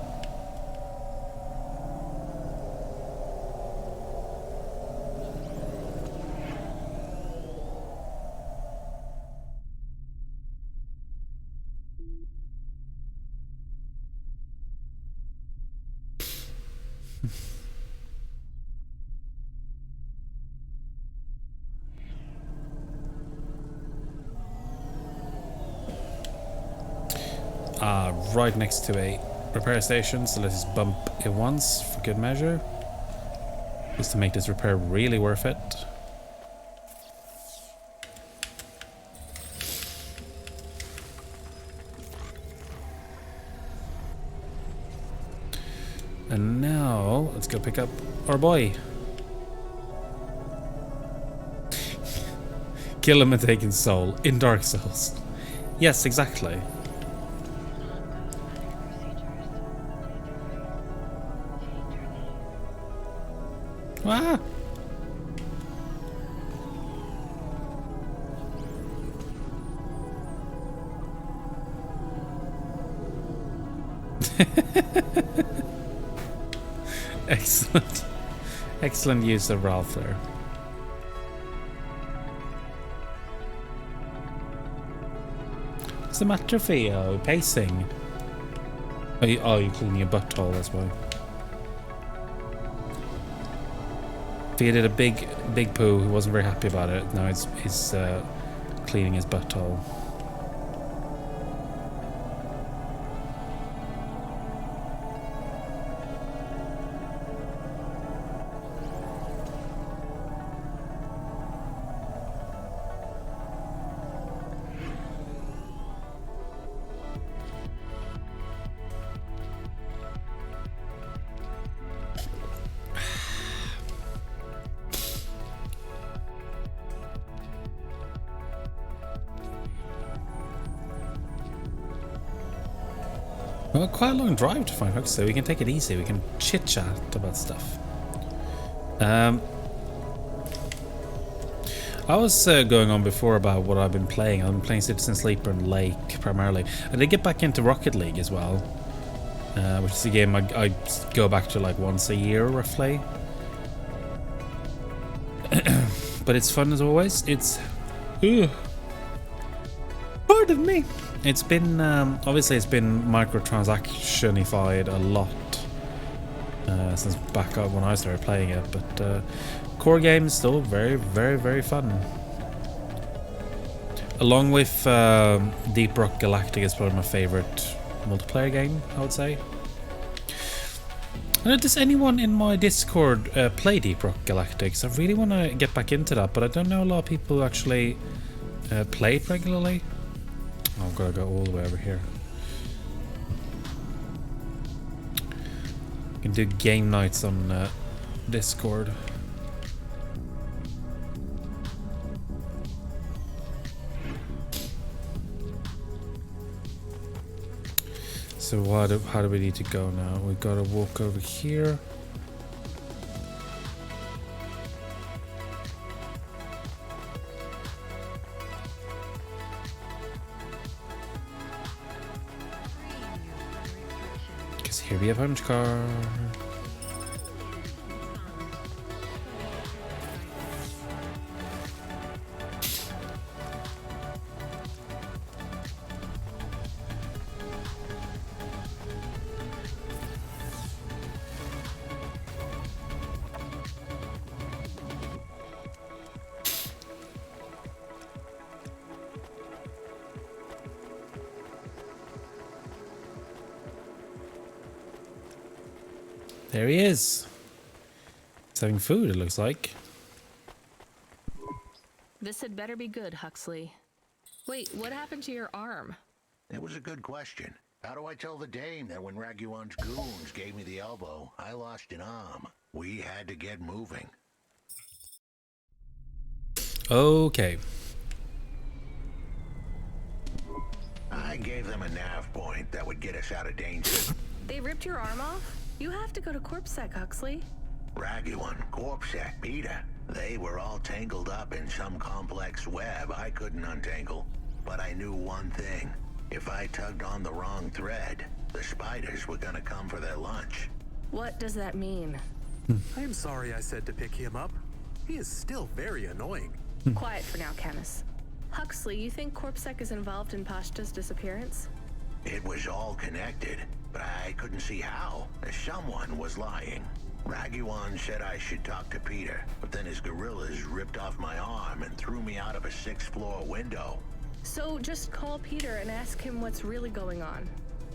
Speaker 1: Right next to a repair station, so let's just bump it once for good measure. Just to make this repair really worth it. And now, let's go pick up our boy. Kill him and take his soul in Dark Souls. Yes, exactly. Ah! Excellent. Excellent use of Ralph there. What's the matter, Theo? Pacing? Oh, you're cleaning your butthole, that's why. Theo did a big poo. He wasn't very happy about it. Now he's cleaning his butthole. Well, quite a long drive to find Huxley. We can take it easy. We can chit-chat about stuff. I was going on before about what I've been playing. I've been playing Citizen Sleeper and Lake primarily. I did get back into Rocket League as well, which is a game I go back to like once a year roughly. But it's fun as always. It's pardon me. It's been obviously it's been microtransaction-ified a lot since back up when I started playing it, but core game is still very, very, very fun. Along with Deep Rock Galactic is probably my favorite multiplayer game, I would say. Does anyone in my Discord play Deep Rock Galactic? So I really want to get back into that, but I don't know a lot of people who actually play it regularly. Oh, I've got to go all the way over here. You can do game nights on Discord. So how do we need to go now? We've got to walk over here. Because here we have punch card. There he is. He's having food, it looks like.
Speaker 4: This had better be good, Huxley. Wait, what happened to your arm?
Speaker 2: It was a good question. How do I tell the dame that when Raguan's goons gave me the elbow, I lost an arm? We had to get moving.
Speaker 1: Okay.
Speaker 2: I gave them a nav point that would get us out of danger.
Speaker 4: They ripped your arm off? You have to go to CorpSec, Huxley.
Speaker 2: Raguan, CorpSec, Peter. They were all tangled up in some complex web I couldn't untangle. But I knew one thing. If I tugged on the wrong thread, the spiders were gonna come for their lunch.
Speaker 4: What does that mean?
Speaker 3: I'm sorry I said to pick him up. He is still very annoying.
Speaker 4: Quiet for now, Camus. Huxley, you think CorpSec is involved in Pashta's disappearance?
Speaker 2: It was all connected, but I couldn't see how. Someone was lying. Raguan said I should talk to Peter, but then his guerrillas ripped off my arm and threw me out of a 6th floor window.
Speaker 4: So just call Peter and ask him what's really going on.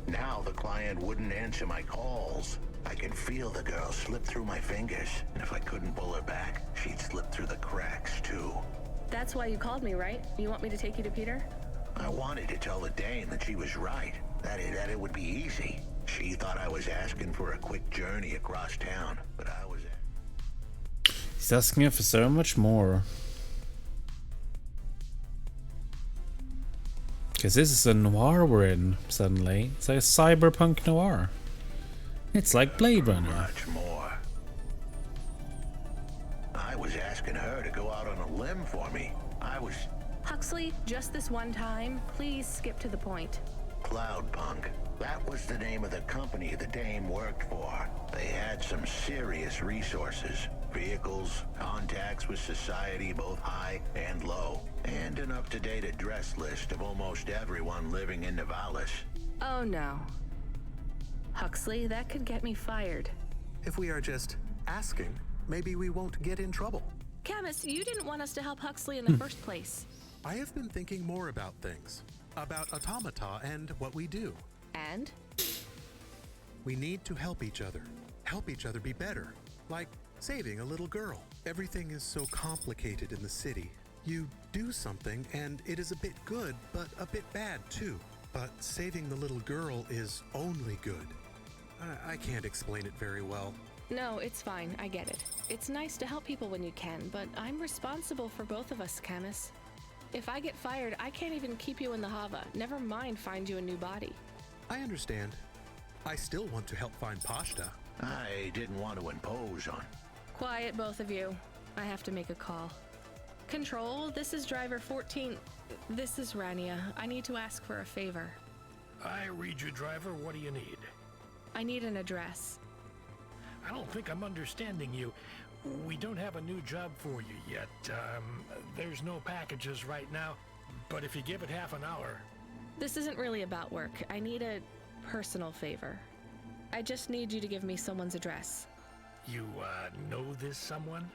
Speaker 2: Now the client wouldn't answer my calls. I could feel the girl slip through my fingers, and if I couldn't pull her back, she'd slip through the cracks too.
Speaker 4: That's why you called me, right? You want me to take you to Peter?
Speaker 2: I wanted to tell the dame that she was right, that it would be easy. She thought I was asking for a quick journey across town, but I was...
Speaker 1: He's asking her for so much more. Because this is a noir we're in, suddenly. It's like a cyberpunk noir. It's like Blade Runner.
Speaker 2: Much more. I was asking her to go out on a limb for me. I was...
Speaker 4: Huxley, just this one time, please skip to the point.
Speaker 2: Cloudpunk. That was the name of the company the dame worked for. They had some serious resources. Vehicles, contacts with society both high and low, and an up-to-date address list of almost everyone living in Nivalis.
Speaker 4: Oh no. Huxley, that could get me fired.
Speaker 3: If we are just asking, maybe we won't get in trouble.
Speaker 4: Camus, you didn't want us to help Huxley in the first place.
Speaker 3: I have been thinking more about things. About automata and what we do.
Speaker 4: And?
Speaker 3: We need to help each other. Help each other be better. Like saving a little girl. Everything is so complicated in the city. You do something and it is a bit good, but a bit bad too. But saving the little girl is only good. I can't explain it very well.
Speaker 4: No, it's fine. I get it. It's nice to help people when you can, but I'm responsible for both of us, Camus. If I get fired, I can't even keep you in the Hava. Never mind find you a new body.
Speaker 3: I understand. I still want to help find Pashta.
Speaker 2: I didn't want to impose on.
Speaker 4: Quiet, both of you. I have to make a call. Control, this is driver 14. This is Rania. I need to ask for a favor.
Speaker 7: I read you, driver. What do you need?
Speaker 4: I need an address.
Speaker 7: I don't think I'm understanding you. We don't have a new job for you yet. There's no packages right now, but if you give it half an hour...
Speaker 4: This isn't really about work. I need a personal favor. I just need you to give me someone's address.
Speaker 7: You, know this someone?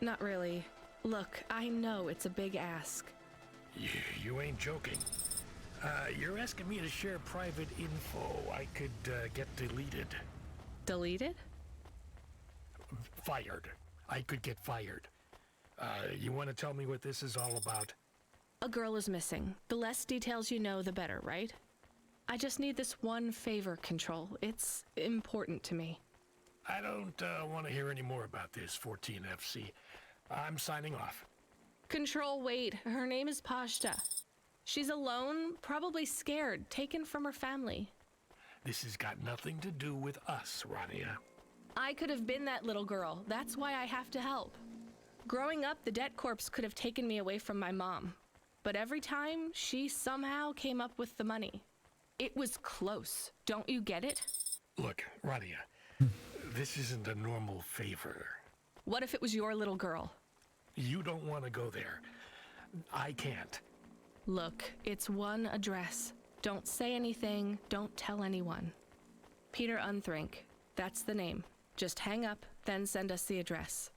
Speaker 4: Not really. Look, I know it's a big ask.
Speaker 7: You ain't joking. You're asking me to share private info I could, get deleted.
Speaker 4: Deleted?
Speaker 7: Fired. I could get fired. You want to tell me what this is all about?
Speaker 4: A girl is missing. The less details you know, the better, right? I just need this one favor, Control. It's important to me.
Speaker 7: I don't want to hear any more about this, 14FC. I'm signing off.
Speaker 4: Control, wait. Her name is Pashta. She's alone, probably scared, taken from her family.
Speaker 7: This has got nothing to do with us, Rania.
Speaker 4: I could have been that little girl. That's why I have to help. Growing up, the debt corps could have taken me away from my mom. But every time, she somehow came up with the money. It was close. Don't you get it?
Speaker 7: Look, Rania, this isn't a normal favor.
Speaker 4: What if it was your little girl?
Speaker 7: You don't want to go there. I can't.
Speaker 4: Look, it's one address. Don't say anything. Don't tell anyone. Peter Unthrink. That's the name. Just hang up, then send us the address.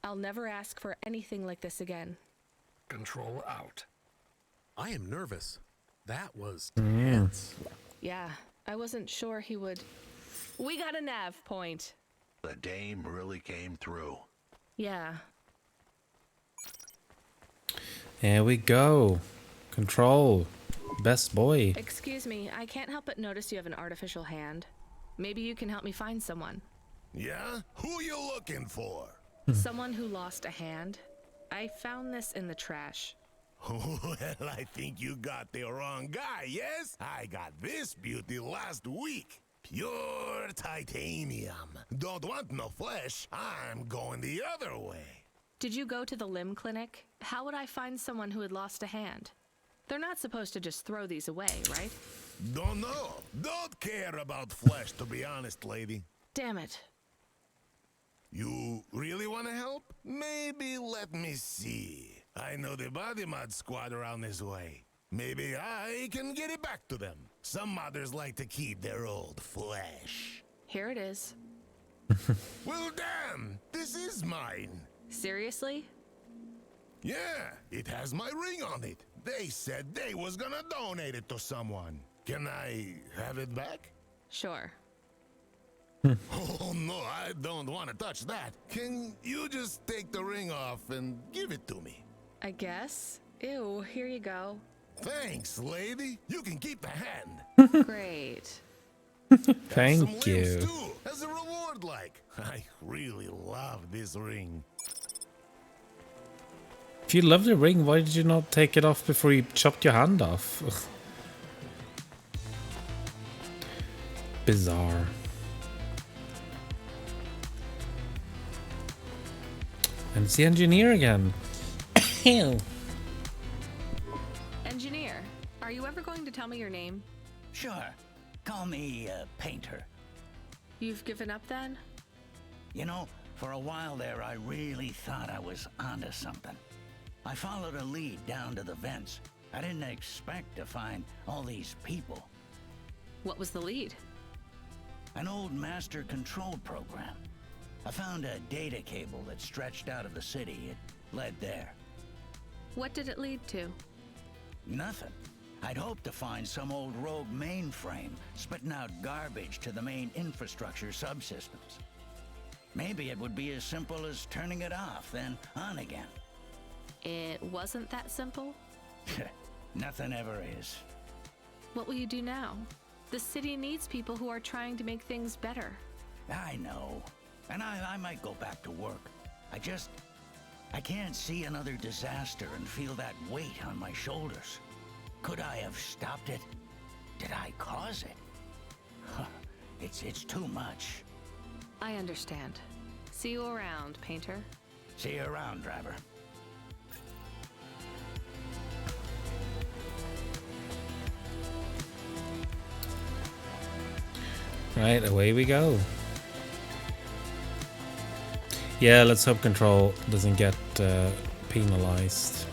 Speaker 4: I'll never ask for anything like this again.
Speaker 7: Control out.
Speaker 3: I am nervous. That was tense.
Speaker 4: Yeah, I wasn't sure he would... We got a nav point.
Speaker 2: The dame really came through.
Speaker 4: Yeah.
Speaker 1: Here we go. Control. Best boy.
Speaker 4: Excuse me, I can't help but notice you have an artificial hand. Maybe you can help me find someone.
Speaker 6: Yeah? Who you looking for?
Speaker 4: Someone who lost a hand. I found this in the trash.
Speaker 6: Well, I think you got the wrong guy, yes? I got this beauty last week. Pure titanium. Don't want no flesh. I'm going the other way.
Speaker 4: Did you go to the limb clinic? How would I find someone who had lost a hand? They're not supposed to just throw these away, right?
Speaker 6: Don't know. Don't care about flesh, to be honest, lady.
Speaker 4: Damn it.
Speaker 6: You really want to help? Maybe let me see. I know the body mod squad around this way. Maybe I can get it back to them. Some modders like to keep their old flesh.
Speaker 4: Here it is.
Speaker 6: Well, damn! This is mine.
Speaker 4: Seriously?
Speaker 6: Yeah, it has my ring on it. They said they was gonna donate it to someone. Can I have it back?
Speaker 4: Sure.
Speaker 6: Oh no, I don't want to touch that. Can you just take the ring off and give it to me?
Speaker 4: I guess. Ew, here you go.
Speaker 6: Thanks, lady. You can keep the hand.
Speaker 4: Great.
Speaker 1: Thank you.
Speaker 6: Limbs too, as a reward, like. I really love this ring.
Speaker 1: If you love the ring, why did you not take it off before you chopped your hand off? Ugh. Bizarre. And it's the engineer again.
Speaker 4: Engineer, are you ever going to tell me your name?
Speaker 18: Sure. Call me, Painter.
Speaker 4: You've given up then?
Speaker 18: You know, for a while there, I really thought I was onto something. I followed a lead down to the vents. I didn't expect to find all these people.
Speaker 4: What was the lead?
Speaker 18: An old master control program. I found a data cable that stretched out of the city. It led there.
Speaker 4: What did it lead to?
Speaker 18: Nothing. I'd hoped to find some old rogue mainframe spitting out garbage to the main infrastructure subsystems. Maybe it would be as simple as turning it off, then on again.
Speaker 4: It wasn't that simple?
Speaker 18: Nothing ever is.
Speaker 4: What will you do now? The city needs people who are trying to make things better.
Speaker 18: I know. And I might go back to work. I can't see another disaster and feel that weight on my shoulders. Could I have stopped it? Did I cause it? It's too much.
Speaker 4: I understand. See you around, Painter.
Speaker 18: See you around, driver.
Speaker 1: Right, away we go. Yeah, let's hope Control doesn't get penalized.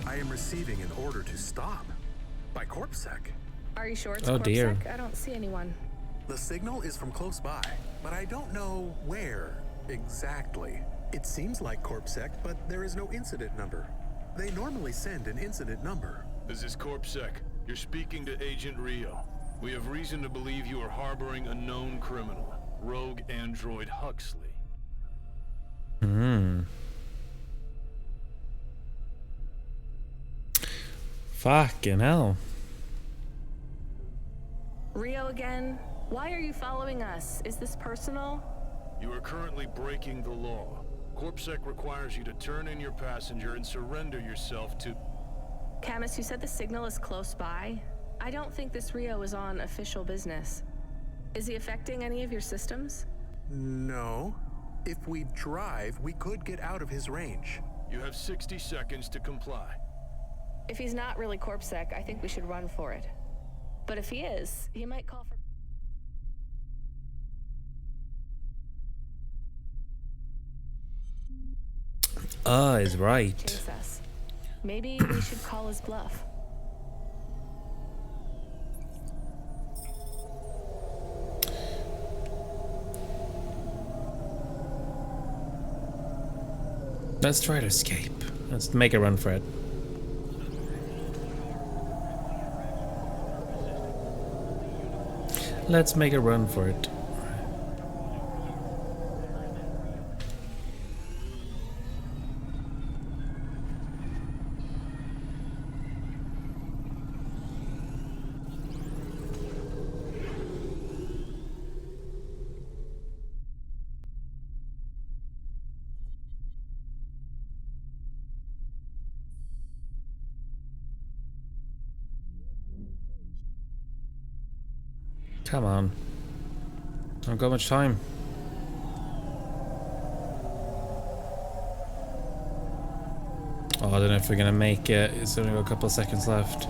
Speaker 3: I am receiving an order to stop by CorpSec.
Speaker 4: Are you sure it's
Speaker 1: Oh, dear.
Speaker 4: CorpSec? I don't see anyone.
Speaker 3: The signal is from close by, but I don't know where exactly. It seems like CorpSec, but there is no incident number. They normally send an incident number.
Speaker 19: This is CorpSec. You're speaking to Agent Rio. We have reason to believe you are harboring a known criminal, rogue android Huxley.
Speaker 1: Fucking hell.
Speaker 4: Rio again? Why are you following us? Is this personal?
Speaker 19: You are currently breaking the law. CorpSec requires you to turn in your passenger and surrender yourself to...
Speaker 4: Camus, you said the signal is close by. I don't think this Rio is on official business. Is he affecting any of your systems?
Speaker 3: No. If we drive, we could get out of his range.
Speaker 19: You have 60 seconds to comply.
Speaker 4: If he's not really CorpSec, I think we should run for it. But if he is, he might call for...
Speaker 1: Is right.
Speaker 4: Chase us. Maybe we should call his bluff.
Speaker 1: Let's try to escape. Let's make a run for it. Let's make a run for it. Come on. Don't got much time. Oh, I don't know if we're gonna make it. It's only got a couple of seconds left.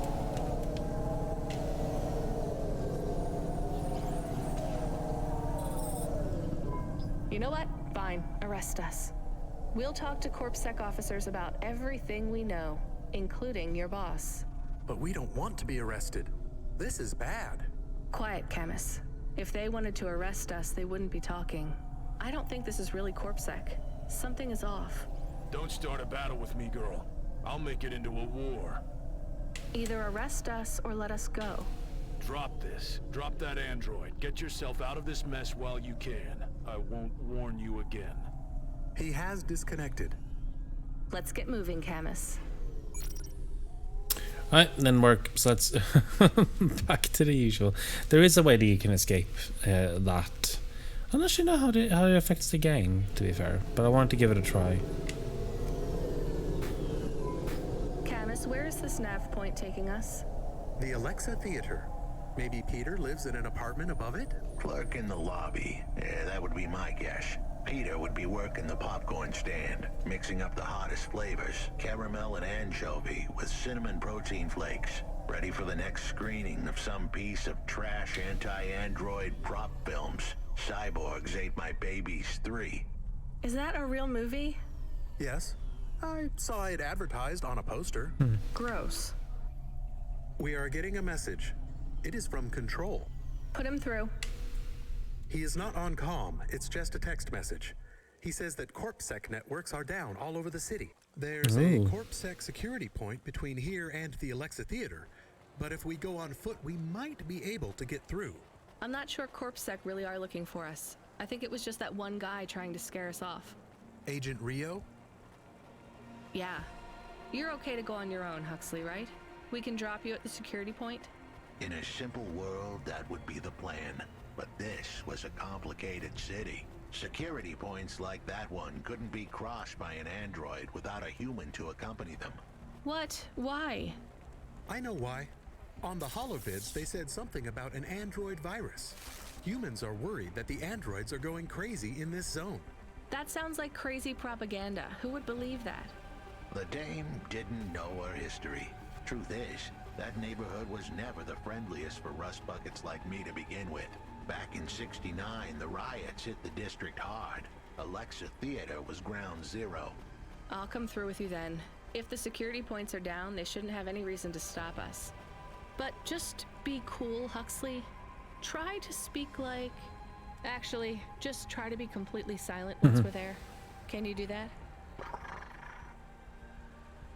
Speaker 4: You know what? Fine. Arrest us. We'll talk to CorpSec officers about everything we know, including your boss.
Speaker 3: But we don't want to be arrested. This is bad.
Speaker 4: Quiet, Camus. If they wanted to arrest us, they wouldn't be talking. I don't think this is really CorpSec. Something is off.
Speaker 19: Don't start a battle with me, girl. I'll make it into a war.
Speaker 4: Either arrest us or let us go.
Speaker 19: Drop this. Drop that android. Get yourself out of this mess while you can. I won't warn you again.
Speaker 3: He has disconnected.
Speaker 4: Let's get moving, Camus.
Speaker 1: Right, then work. So let's back to the usual. There is a way that you can escape that. I'm not sure know how it affects the game, to be fair, but I want to give it a try.
Speaker 4: Camus, where is this nav point taking us?
Speaker 3: The Alexa Theater. Maybe Peter lives in an apartment above it?
Speaker 2: Clerk in the lobby. Yeah, that would be my guess. Peter would be working the popcorn stand, mixing up the hottest flavors, caramel and anchovy with cinnamon protein flakes, ready for the next screening of some piece of trash anti-android prop films. Cyborgs Ate My Babies 3.
Speaker 4: Is that a real movie?
Speaker 3: Yes. I saw it advertised on a poster.
Speaker 4: Gross.
Speaker 3: We are getting a message. It is from Control.
Speaker 4: Put him through.
Speaker 3: He is not on comm, it's just a text message. He says that CorpSec networks are down all over the city. There's a CorpSec security point between here and the Alexa Theater, but if we go on foot, we might be able to get through.
Speaker 4: I'm not sure CorpSec really are looking for us. I think it was just that one guy trying to scare us off.
Speaker 3: Agent Rio?
Speaker 4: Yeah. You're okay to go on your own, Huxley, right? We can drop you at the security point?
Speaker 2: In a simple world, that would be the plan. but this was a complicated city. Security points like that one couldn't be crossed by an android without a human to accompany them.
Speaker 4: What? Why?
Speaker 3: I know why. On the holovids, they said something about an android virus. Humans are worried that the androids are going crazy in this zone.
Speaker 4: That sounds like crazy propaganda. Who would believe that?
Speaker 2: The dame didn't know her history. Truth is, that neighborhood was never the friendliest for rust buckets like me to begin with. Back in '69, the riots hit the district hard. Alexa Theater was ground zero.
Speaker 4: I'll come through with you then. If the security points are down, they shouldn't have any reason to stop us. But just be cool, Huxley. Try to speak like... Actually, just try to be completely silent once we're there. Can you do that?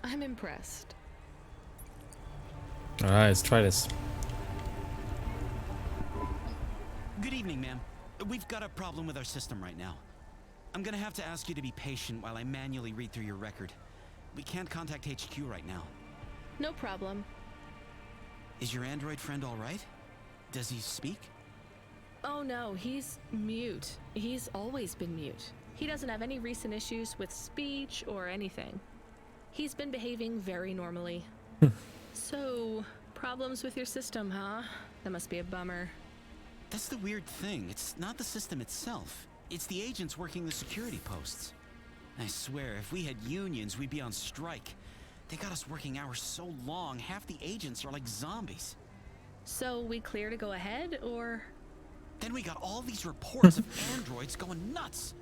Speaker 4: I'm impressed.
Speaker 1: Alright, let's try this.
Speaker 20: Good evening, ma'am. We've got a problem with our system right now. I'm gonna have to ask you to be patient while I manually read through your record. We can't contact HQ right now.
Speaker 4: No problem.
Speaker 20: Is your android friend all right? Does he speak?
Speaker 4: Oh no, he's mute. He's always been mute. He doesn't have any recent issues with speech or anything. He's been behaving very normally. So, problems with your system, huh? That must be a bummer.
Speaker 20: That's the weird thing. It's not the system itself. It's the agents working the security posts. I swear, if we had unions, we'd be on strike. They got us working hours so long, half the agents are like zombies.
Speaker 4: So, we clear to go ahead, or...?
Speaker 20: Then we got all these reports of androids going nuts.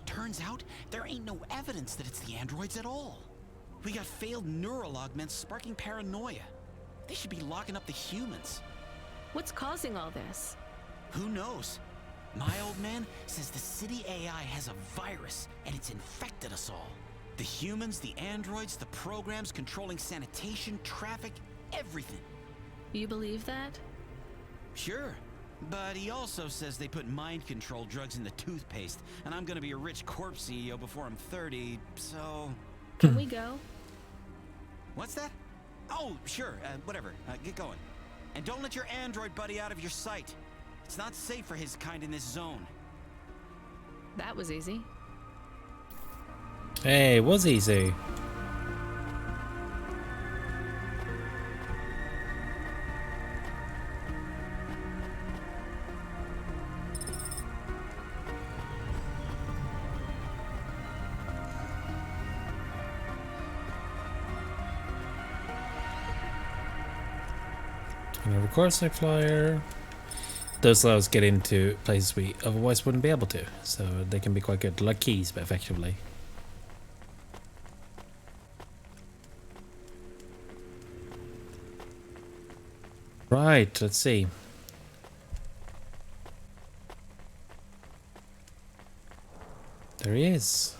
Speaker 20: Turns out, there ain't no evidence that it's the androids at all. We got failed neural augments sparking paranoia. They should be locking up the humans.
Speaker 4: What's causing all this?
Speaker 20: Who knows? My old man says the city AI has a virus, and it's infected us all. The humans, the androids, the programs controlling sanitation, traffic, everything.
Speaker 4: You believe that?
Speaker 20: Sure. But he also says they put mind control drugs in the toothpaste, and I'm gonna be a rich corpse CEO before I'm 30, so...
Speaker 4: Can we go?
Speaker 20: What's that? Oh, sure, whatever. Get going. And don't let your android buddy out of your sight. It's not safe for his kind in this zone.
Speaker 4: That was easy.
Speaker 1: Hey, it was easy. And of course, I flyer. Those allow us to get into places we otherwise wouldn't be able to, so they can be quite good, like keys, but effectively. Right, let's see. There he is.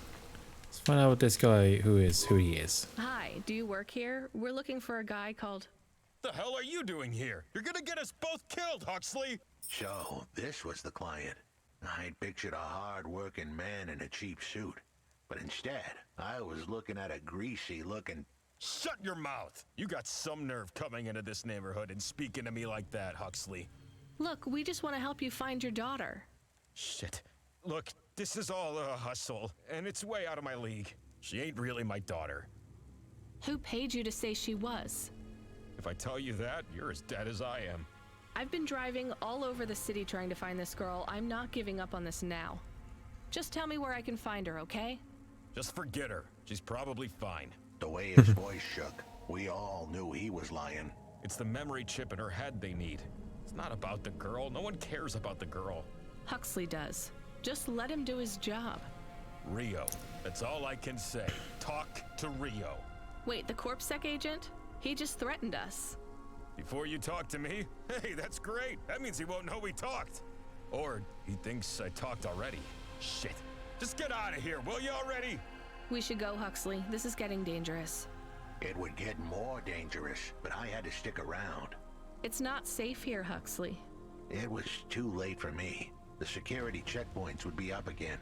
Speaker 1: Let's find out what this guy who he is.
Speaker 4: Hi, do you work here? We're looking for a guy called...
Speaker 5: The hell are you doing here? You're gonna get us both killed, Huxley!
Speaker 2: So, this was the client. I'd pictured a hard-working man in a cheap suit. But instead, I was looking at a greasy-looking...
Speaker 5: Shut your mouth! You got some nerve coming into this neighborhood and speaking to me like that, Huxley.
Speaker 4: Look, we just want to help you find your daughter.
Speaker 5: Shit. Look, this is all a hustle, and it's way out of my league. She ain't really my daughter.
Speaker 4: Who paid you to say she was?
Speaker 5: If I tell you that, you're as dead as I am.
Speaker 4: I've been driving all over the city trying to find this girl. I'm not giving up on this now. Just tell me where I can find her, okay?
Speaker 5: Just forget her. She's probably fine.
Speaker 2: The way his voice shook, we all knew he was lying.
Speaker 5: It's the memory chip in her head they need. It's not about the girl. No one cares about the girl.
Speaker 4: Huxley does. Just let him do his job.
Speaker 5: Rio. That's all I can say. Talk to Rio.
Speaker 4: Wait, the CorpSec agent? He just threatened us.
Speaker 5: Before you talk to me? Hey, that's great. That means he won't know we talked. Or he thinks I talked already. Shit. Just get out of here, will you already?
Speaker 4: We should go, Huxley. This is getting dangerous.
Speaker 2: It would get more dangerous, but I had to stick around.
Speaker 4: It's not safe here, Huxley.
Speaker 2: It was too late for me. The security checkpoints would be up again.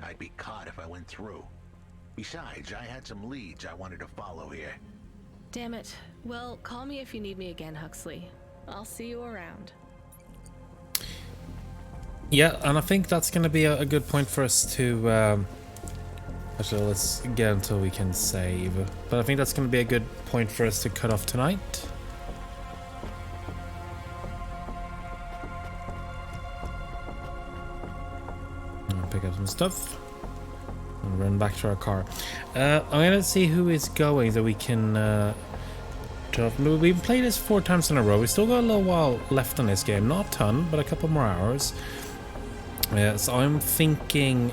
Speaker 2: I'd be caught if I went through. Besides, I had some leads I wanted to follow here.
Speaker 4: Damn it. Well, call me if you need me again, Huxley. I'll see you around.
Speaker 1: Yeah, and I think that's going to be a good point for us to... actually, let's get until we can save. But I think that's going to be a good point for us to cut off tonight. I'll pick up some stuff and run back to our car. I'm going to see who is going so we can... We've played this 4 times in a row. We still got a little while left on this game. Not a ton, but a couple more hours. So I'm thinking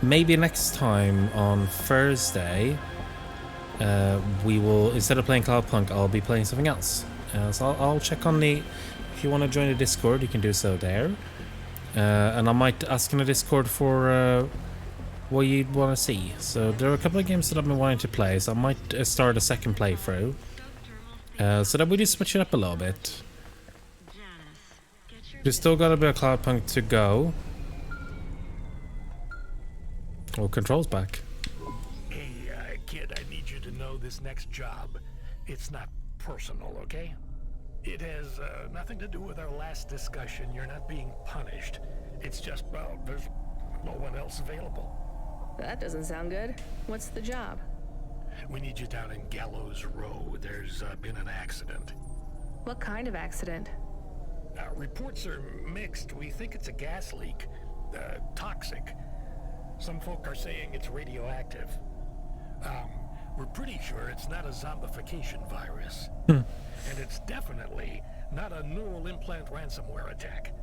Speaker 1: maybe next time on Thursday we will, instead of playing Cloudpunk, I'll be playing something else. So I'll check on the... If you want to join the Discord, you can do so there. And I might ask in the Discord for what you'd want to see. So there are a couple of games that I've been wanting to play, so I might start a second playthrough. So that we just switch it up a little bit. We've still got a bit of Cloudpunk to go. Oh, Control's back.
Speaker 7: Hey, kid, I need you to know this next job. It's not personal, okay? It has nothing to do with our last discussion. You're not being punished. It's just, well, there's no one else available.
Speaker 4: That doesn't sound good. What's the job?
Speaker 7: We need you down in Gallows Row. There's been an accident.
Speaker 4: What kind of accident?
Speaker 7: Reports are mixed. We think it's a gas leak. Toxic. Some folk are saying it's radioactive. We're pretty sure it's not a zombification virus. And it's definitely not a neural implant ransomware attack.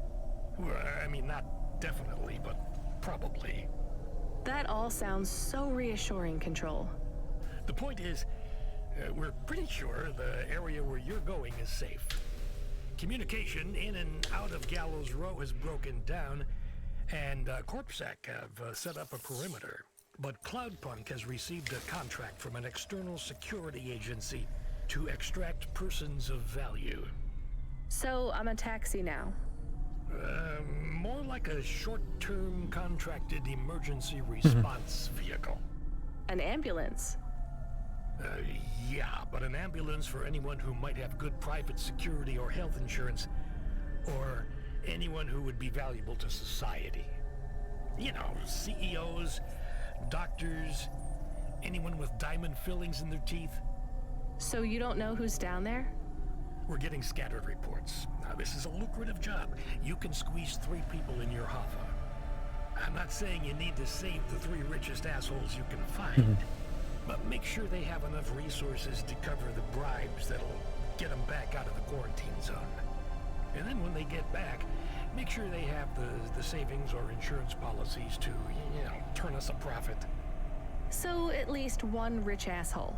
Speaker 7: I mean, not definitely, but probably.
Speaker 4: That all sounds so reassuring, Control.
Speaker 7: The point is, we're pretty sure the area where you're going is safe. Communication in and out of Gallows Row has broken down, and CorpSec have set up a perimeter. But Cloudpunk has received a contract from an external security agency to extract persons of value.
Speaker 4: So I'm a taxi now?
Speaker 7: More like a short-term contracted emergency response vehicle.
Speaker 4: An ambulance?
Speaker 7: Yeah, but an ambulance for anyone who might have good private security or health insurance, or anyone who would be valuable to society. You know, CEOs, doctors, anyone with diamond fillings in their teeth.
Speaker 4: So you don't know who's down there?
Speaker 7: We're getting scattered reports. Now, this is a lucrative job. You can squeeze 3 people in your hoffa. I'm not saying you need to save the 3 richest assholes you can find, but make sure they have enough resources to cover the bribes that'll get them back out of the quarantine zone. And then when they get back, make sure they have the savings or insurance policies to, you know, turn us a profit.
Speaker 4: So at least 1 rich asshole.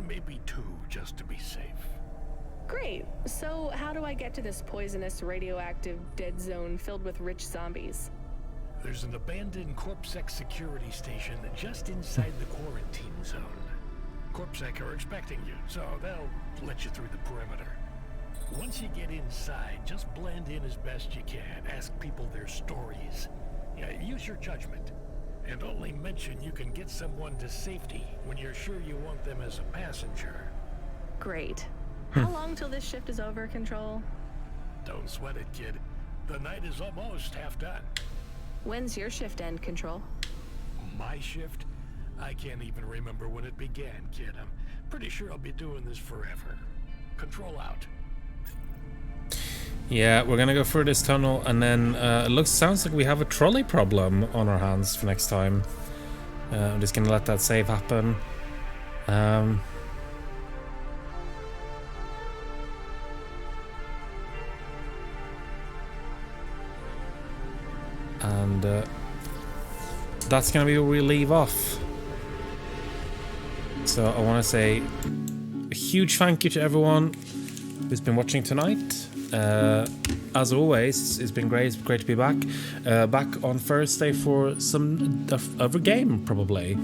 Speaker 7: Maybe 2, just to be safe.
Speaker 4: Great. So how do I get to this poisonous, radioactive, dead zone filled with rich zombies?
Speaker 7: There's an abandoned CorpSec security station just inside the quarantine zone. CorpSec are expecting you, so they'll let you through the perimeter. Once you get inside, just blend in as best you can. Ask people their stories. Yeah, use your judgment. And only mention you can get someone to safety when you're sure you want them as a passenger.
Speaker 4: Great. How long till this shift is over, Control?
Speaker 7: Don't sweat it, kid. The night is almost half done.
Speaker 4: When's your shift end, Control?
Speaker 7: My shift? I can't even remember when it began, kid. I'm pretty sure I'll be doing this forever. Control out.
Speaker 1: Yeah, we're gonna go through this tunnel, and then sounds like we have a trolley problem on our hands for next time. I'm just gonna let that save happen. And that's gonna be where we leave off. So I want to say a huge thank you to everyone who's been watching tonight. As always, it's been great. It's great to be back. Back on Thursday for some other game, probably.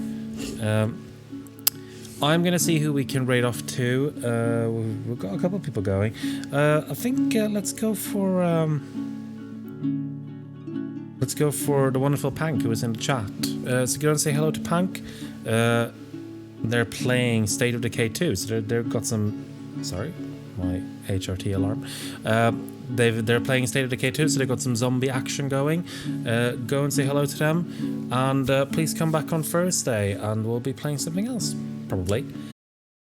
Speaker 1: I'm gonna see who we can raid off to. We've got a couple of people going. I think let's go for the wonderful Pank who was in the chat. So go and say hello to Pank. They're playing State of Decay 2, so they've got some. Sorry. my HRT alarm. They're playing State of Decay 2, so they've got some zombie action going. Go and say hello to them, and please come back on Thursday, and we'll be playing something else, probably.